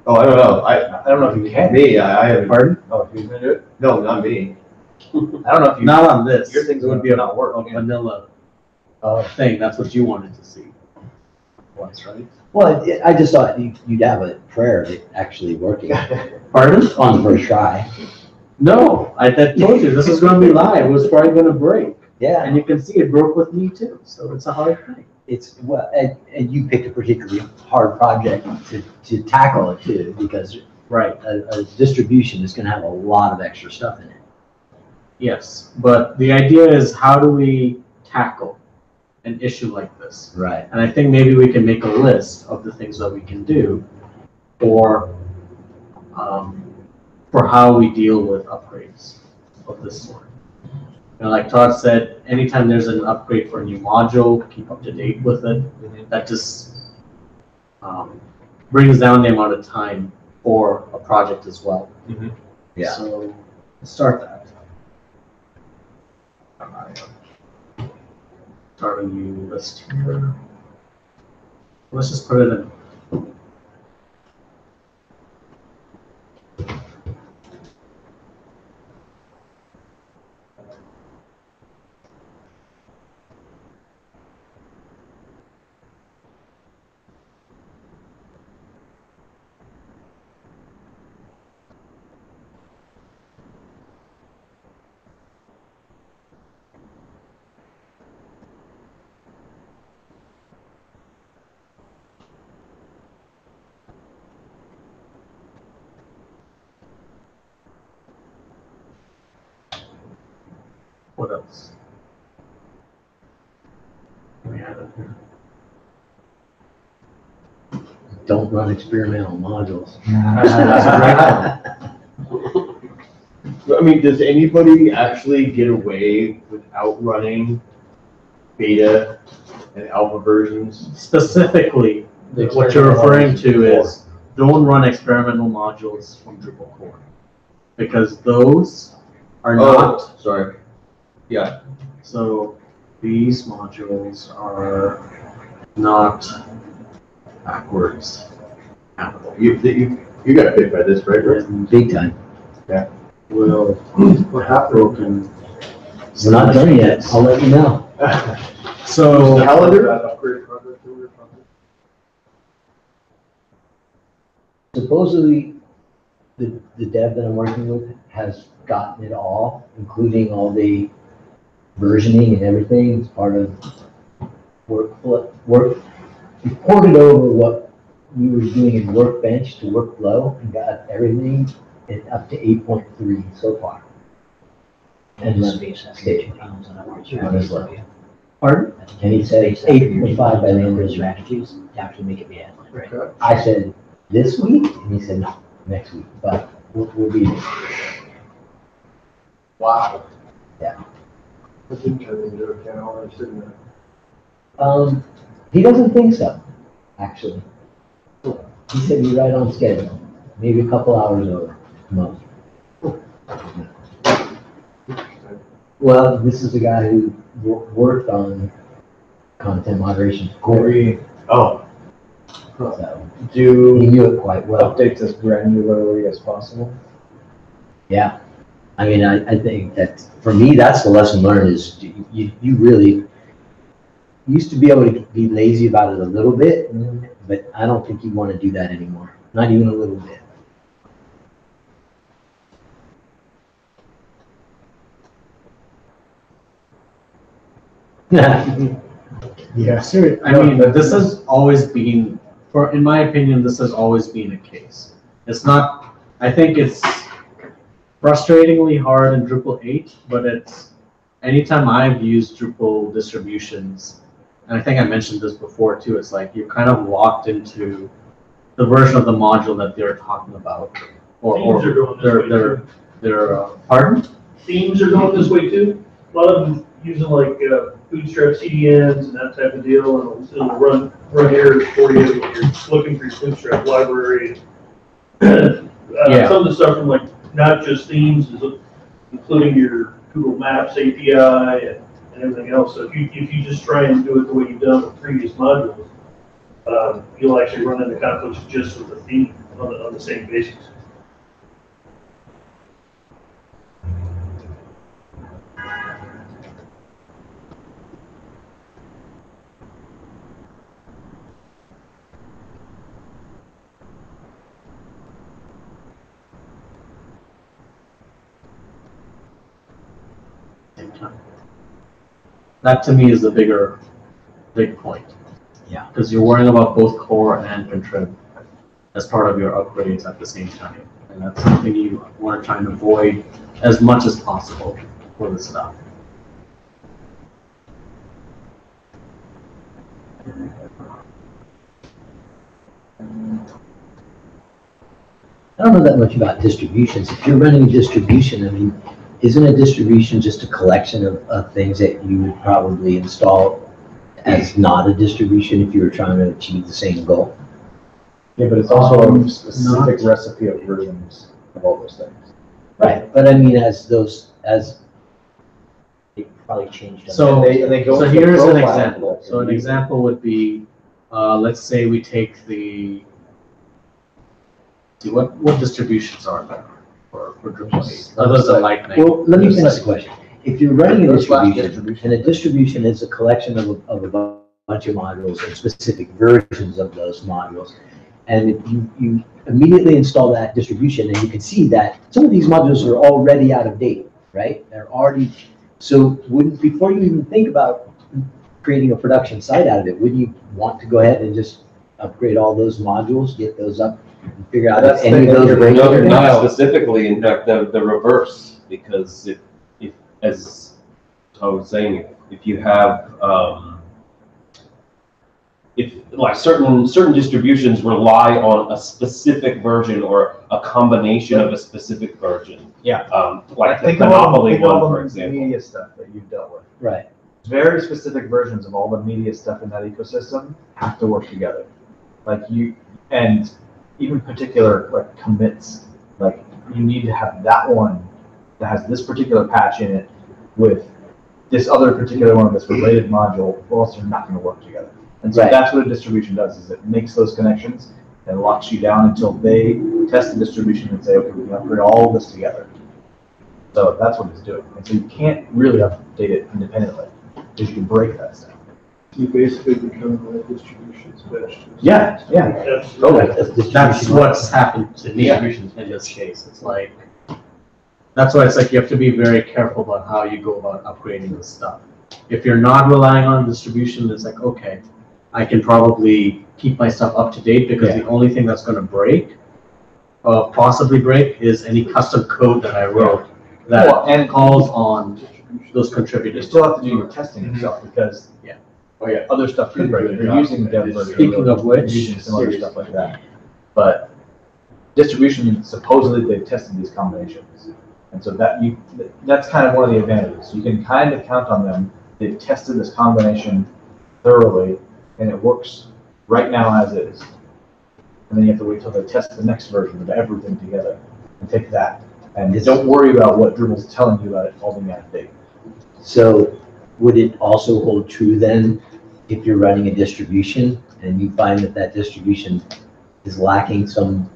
Oh, I don't know. I don't know if you can. Me, I haven't. Pardon? Oh, who's gonna do it? No, not me. I don't know if you. Not on this. Your thing's It would be a not work. vanilla thing. That's what you wanted to see. Was right? Well, I just thought you'd have a prayer of it actually working Pardon? on the first try. No, I told you this is going to be live. It was probably going to break, Yeah, and you can see it broke with me too. So it's a hard thing. it's, well, and you picked a particularly hard project to tackle it too, because Right. a distribution is gonna have a lot of extra stuff in it. Yes, but the idea is how do we tackle an issue like this? Right. And I think maybe we can make a list of the things that we can do for how we deal with upgrades of this sort. You know, like Todd said, anytime there's an upgrade for a new module, keep up to date with it. That just brings down the amount of time for a project as well. Yeah. So let's start that. Start a new list here. Let's just put it in. What else? We had it here. Don't run experimental modules. I mean, does anybody actually get away without running beta and alpha versions? Specifically, what you're referring to is don't run experimental modules from Drupal core, because those are not. Sorry. Yeah. So these modules are not backwards compatible. You got bit by this, right? Rick? Big time. Yeah. Will have broken. We're not done yet. I'll let you know. So Calendar? Supposedly, the dev that I'm working with has gotten it all, including all the versioning and everything. It's part of work. We ported over what we were doing in Workbench to Workflow and got everything up to 8.3 so far. And Pardon? And he said 8.5 by the end of the strategies to actually make it be ad right? I said, this week? And he said, no, next week, but we'll be there. Wow. Yeah. I didn't turn into a can orange, didn't it? He doesn't think so, actually. He said he's right on schedule, maybe a couple hours over, most. Well, this is the guy who worked on content moderation. Corey. Oh. So he Do knew it quite well. updates as granularly as possible. Yeah. I mean, I think that for me, that's the lesson learned is you really used to be able to be lazy about it a little bit, but I don't think you want to do that anymore. Not even a little bit. yeah, seriously. I mean, this has always been, in my opinion, this has always been a case. It's not. I think it's frustratingly hard in Drupal 8, but it's anytime I've used Drupal distributions, and I think I mentioned this before too. It's like you're kind of locked into the version of the module that they're talking about, or their pardon. Themes are going this way too. A lot of them using like Bootstrap CDNs and that type of deal, and it'll run errors for you when you're looking for your Bootstrap library. Yeah. Some of the stuff from like not just themes, including your Google Maps API and everything else. So if you just try and do it the way you've done with previous modules, you'll actually run into conflicts just with the theme on the same basis. That to me is the big point. Yeah. Because you're worrying about both core and contrib as part of your upgrades at the same time. And that's something you want to try and avoid as much as possible for this stuff. I don't know that much about distributions. If you're running a distribution, I mean, isn't a distribution just a collection of things that you would probably install as not a distribution if you were trying to achieve the same goal? Yeah, but it's also a specific recipe of versions of all those things. Right, but I mean, They probably changed them. So, they go so to here's an profile. example. So an example would be, let's say we take the, see what distributions are there for Drupal 8, other than Lightning. well, let me finish the question. If you're running a distribution, and a distribution is a collection of a bunch of modules and specific versions of those modules, and if you immediately install that distribution, and you can see that some of these modules are already out of date, right? They're already, so before you even think about creating a production site out of it, wouldn't you want to go ahead and just upgrade all those modules, get those up, and figure out if any of those are breaking? Not specifically, in fact, the reverse, because if as Tom was saying, if you have, if like certain distributions rely on a specific version or a combination of a specific version. Yeah. Like the think of all Monopoly one, the for example. media stuff that you've dealt with. Right. Very specific versions of all the media stuff in that ecosystem have to work together. Like and even particular like commits, like you need to have that one that has this particular patch in it with this other particular one that's related module, or else they're not going to work together. And so that's what a distribution does, is it makes those connections and locks you down until they test the distribution and say, okay, we can upgrade all of this together. So that's what it's doing. And so you can't really update it independently, because you can break that stuff. You basically become a distribution specialist. Yeah. That's what's happened to distributions in this case. It's like, that's why it's like you have to be very careful about how you go about upgrading this stuff. If you're not relying on distribution, it's like, okay, I can probably keep my stuff up to date, because the only thing that's going to break, possibly break, is any custom code that I wrote that calls on those contributors. You still have to do your testing yourself, because other stuff could break. You're using dev version. Speaking of which, using some other stuff like that. But distribution, supposedly they've tested these combinations. And so that's kind of one of the advantages. You can kind of count on them. They've tested this combination thoroughly, and it works right now as is. And then you have to wait till they test the next version of everything together and take that. And don't worry about what Drupal's telling you about it all being out of date. So would it also hold true then if you're running a distribution and you find that distribution is lacking some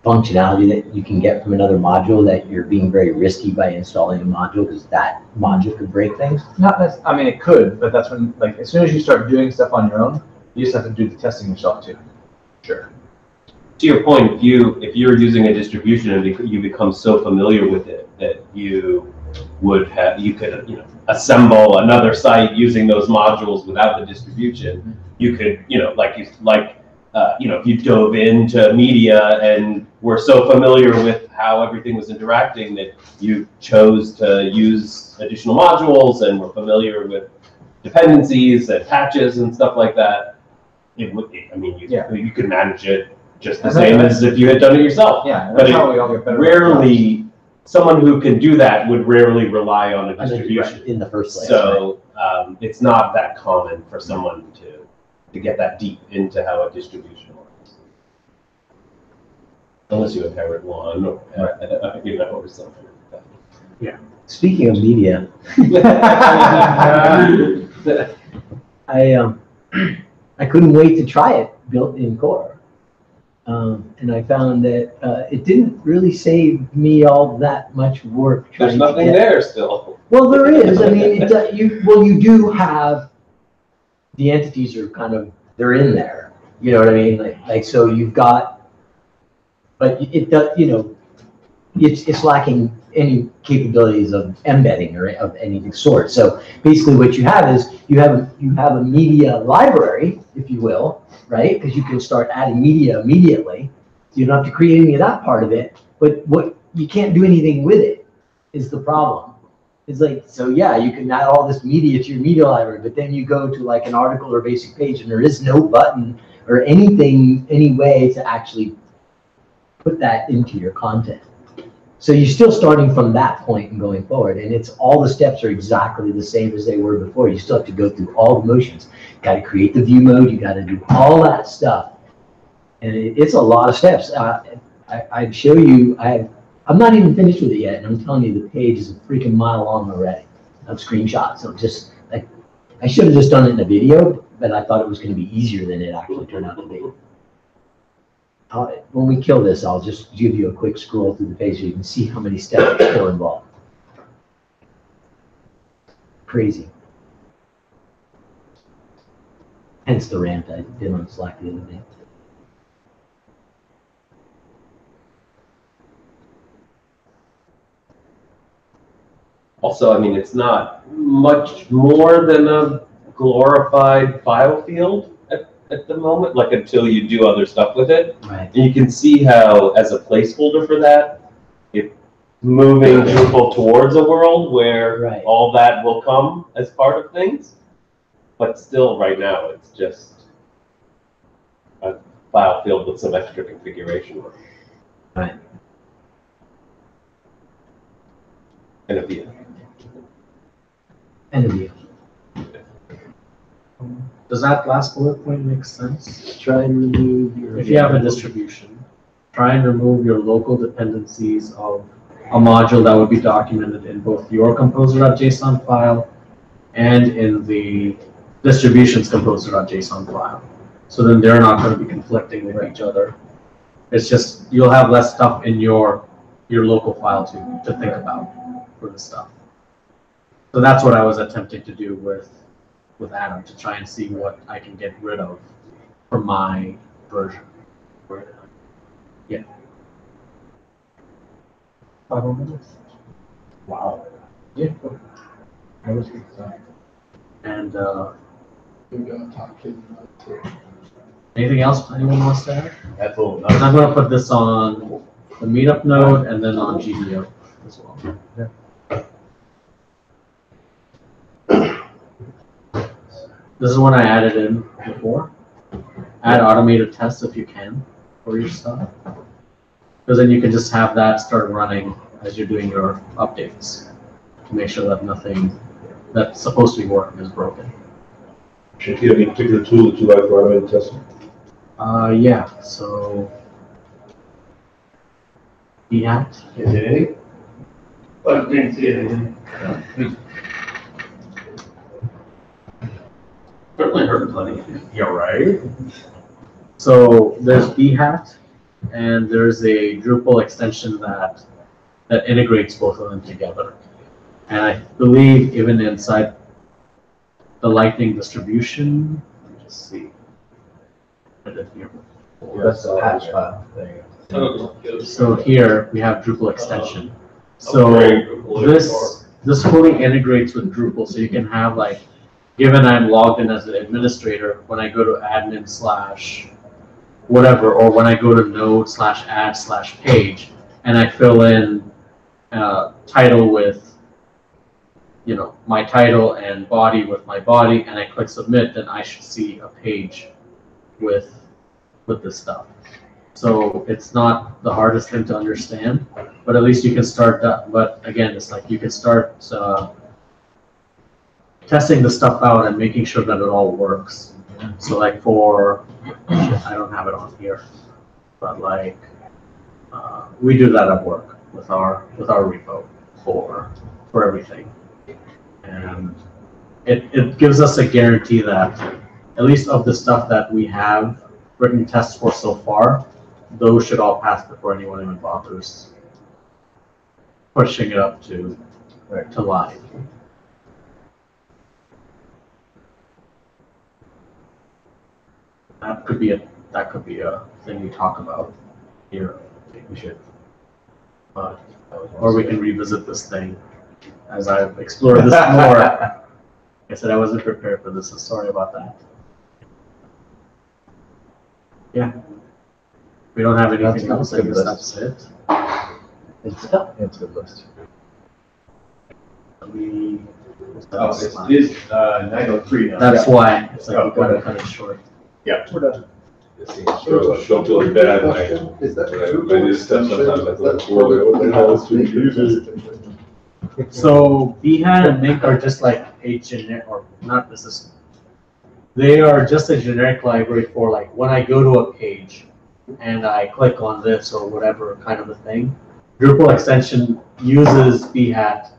functionality that you can get from another module, that you're being very risky by installing a module because that module could break things? Not necessarily. I mean, it could, but that's when, like, as soon as you start doing stuff on your own, you just have to do the testing yourself too. Sure. To your point, if you're using a distribution and you become so familiar with it that you could assemble another site using those modules without the distribution. You could, if you dove into media and were so familiar with how everything was interacting that you chose to use additional modules and were familiar with dependencies and patches and stuff like that, you could manage it just the same as if you had done it yourself. Yeah, that's how we all get better. Rarely, someone who can do that would rarely rely on a distribution in the first place. So it's not that common for someone to get that deep into how a distribution works, unless you inherit one or or something like that. Yeah. Speaking of media, I couldn't wait to try it built in Core. And I found that it didn't really save me all that much work. There's nothing there still. Well, there is. I mean, you do have, the entities are kind of, they're in there. You know what I mean? Like so you've got, but it does, it's lacking any capabilities of embedding or of any sort. So basically what you have is you have a media library, if you will, right? Because you can start adding media immediately. So you don't have to create any of that part of it, but what you can't do anything with it is the problem. It's like, so yeah, you can add all this media to your media library, but then you go to like an article or basic page and there is no button or anything, any way to actually put that into your content. So you're still starting from that point and going forward, and it's all the steps are exactly the same as they were before. You still have to go through all the motions. You got to create the view mode. You got to do all that stuff, and it's a lot of steps. I'd show you. I'm not even finished with it yet, and I'm telling you, the page is a freaking mile long already of screenshots. So just like I should have just done it in a video, but I thought it was going to be easier than it actually turned out to be. When we kill this, I'll just give you a quick scroll through the page so you can see how many steps are still involved. Crazy. Hence the rant I did on Slack the other day. Also, I mean, it's not much more than a glorified file field at the moment, like until you do other stuff with it. Right. And you can see how, as a placeholder for that, it moving Drupal towards a world where Right. all that will come as part of things. But still, right now, it's just a file filled with some extra configuration. Right. And a view. And a view. Does that last bullet point make sense? Try and remove your. If you have a distribution, try and remove your local dependencies of a module that would be documented in both your composer.json file and in the distribution's composer.json file. So then they're not going to be conflicting with each other. It's just, you'll have less stuff in your local file to think about for the stuff. So that's what I was attempting to do with Adam, to try and see what I can get rid of from my version. Yeah. 5 more minutes. Wow. Yeah. That was good stuff. And We got top 10 too. anything else anyone wants to add? That's all. And I'm going to put this on the Meetup node and then on GDO as well. Yeah. This is one I added in before. Add automated tests if you can for your stuff. Because then you can just have that start running as you're doing your updates to make sure that nothing that's supposed to be working is broken. Should you have any particular tool that you like for automated testing? Yeah, so Behat. Is it anything? I didn't see anything. Certainly heard plenty. Yeah, right? So there's Behat, and there's a Drupal extension that integrates both of them together. And I believe even inside the Lightning distribution, let me just see. That's the patch file. There you go. So here we have Drupal extension. So this fully integrates with Drupal, so you can have like, given I'm logged in as an administrator, when I go to admin / whatever, or when I go to node/add/page, and I fill in title with, my title and body with my body, and I click submit, then I should see a page with this stuff. So it's not the hardest thing to understand, but at least you can start that. But again, it's like you can start testing the stuff out and making sure that it all works. So like I don't have it on here, but like we do that at work with our repo for everything, and it gives us a guarantee that at least of the stuff that we have written tests for so far, those should all pass before anyone even bothers pushing it up to live. That could be a thing we talk about here. I think we should, or we can revisit this thing as I've explored this more. Like I said, I wasn't prepared for this, so sorry about that. Yeah. We don't have anything else. I guess that's it. It's a good list. It is 9:03 now. That's why it's like we gotta cut it short. Yeah. We're done. Don't feel bad when Is that when I do stuff sometimes I feel like we're So Behat and Mink are just like a generic, or not necessarily. They are just a generic library for like when I go to a page and I click on this or whatever kind of a thing. Drupal extension uses Behat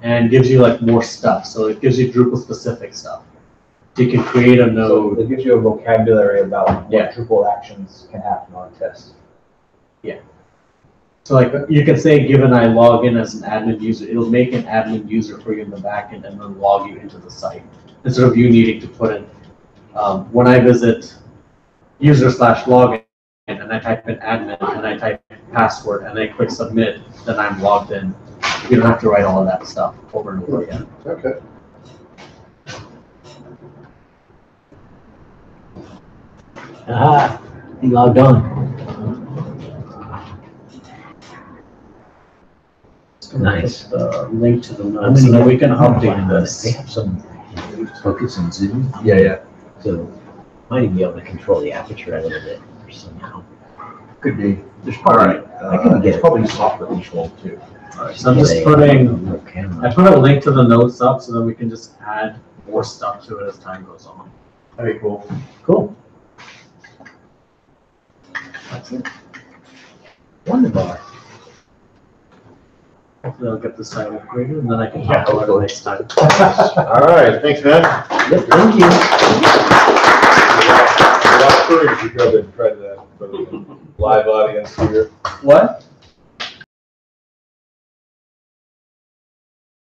and gives you like more stuff. So it gives you Drupal specific stuff. So you can create a node. So it gives you a vocabulary about what Yeah. Drupal actions can happen on a test. Yeah. So like you can say, given I log in as an admin user, it'll make an admin user for you in the backend and then log you into the site instead of you needing to put in. When I visit user/login and I type in admin and I type password and I click submit, then I'm logged in. You don't have to write all of that stuff over and over again. Okay. Ah, he logged on. nice. Link to the I'm notes, gonna so that get- we can I'm gonna update find that. this. They have some focus and zoom. Yeah. So might even be able to control the aperture a little bit somehow. Could be. There's probably, I can get there's it. probably software control too. So I'm just Yeah, putting, little camera. I put a link to the notes up so that we can just add more stuff to it as time goes on. That'd be cool. Cool. That's it. Wonderbar. Hopefully I'll get the site upgraded and then I can talk about it next time. All right, thanks, man. Yep, thank you. A lot of courage to go and try to, for the live audience here. What?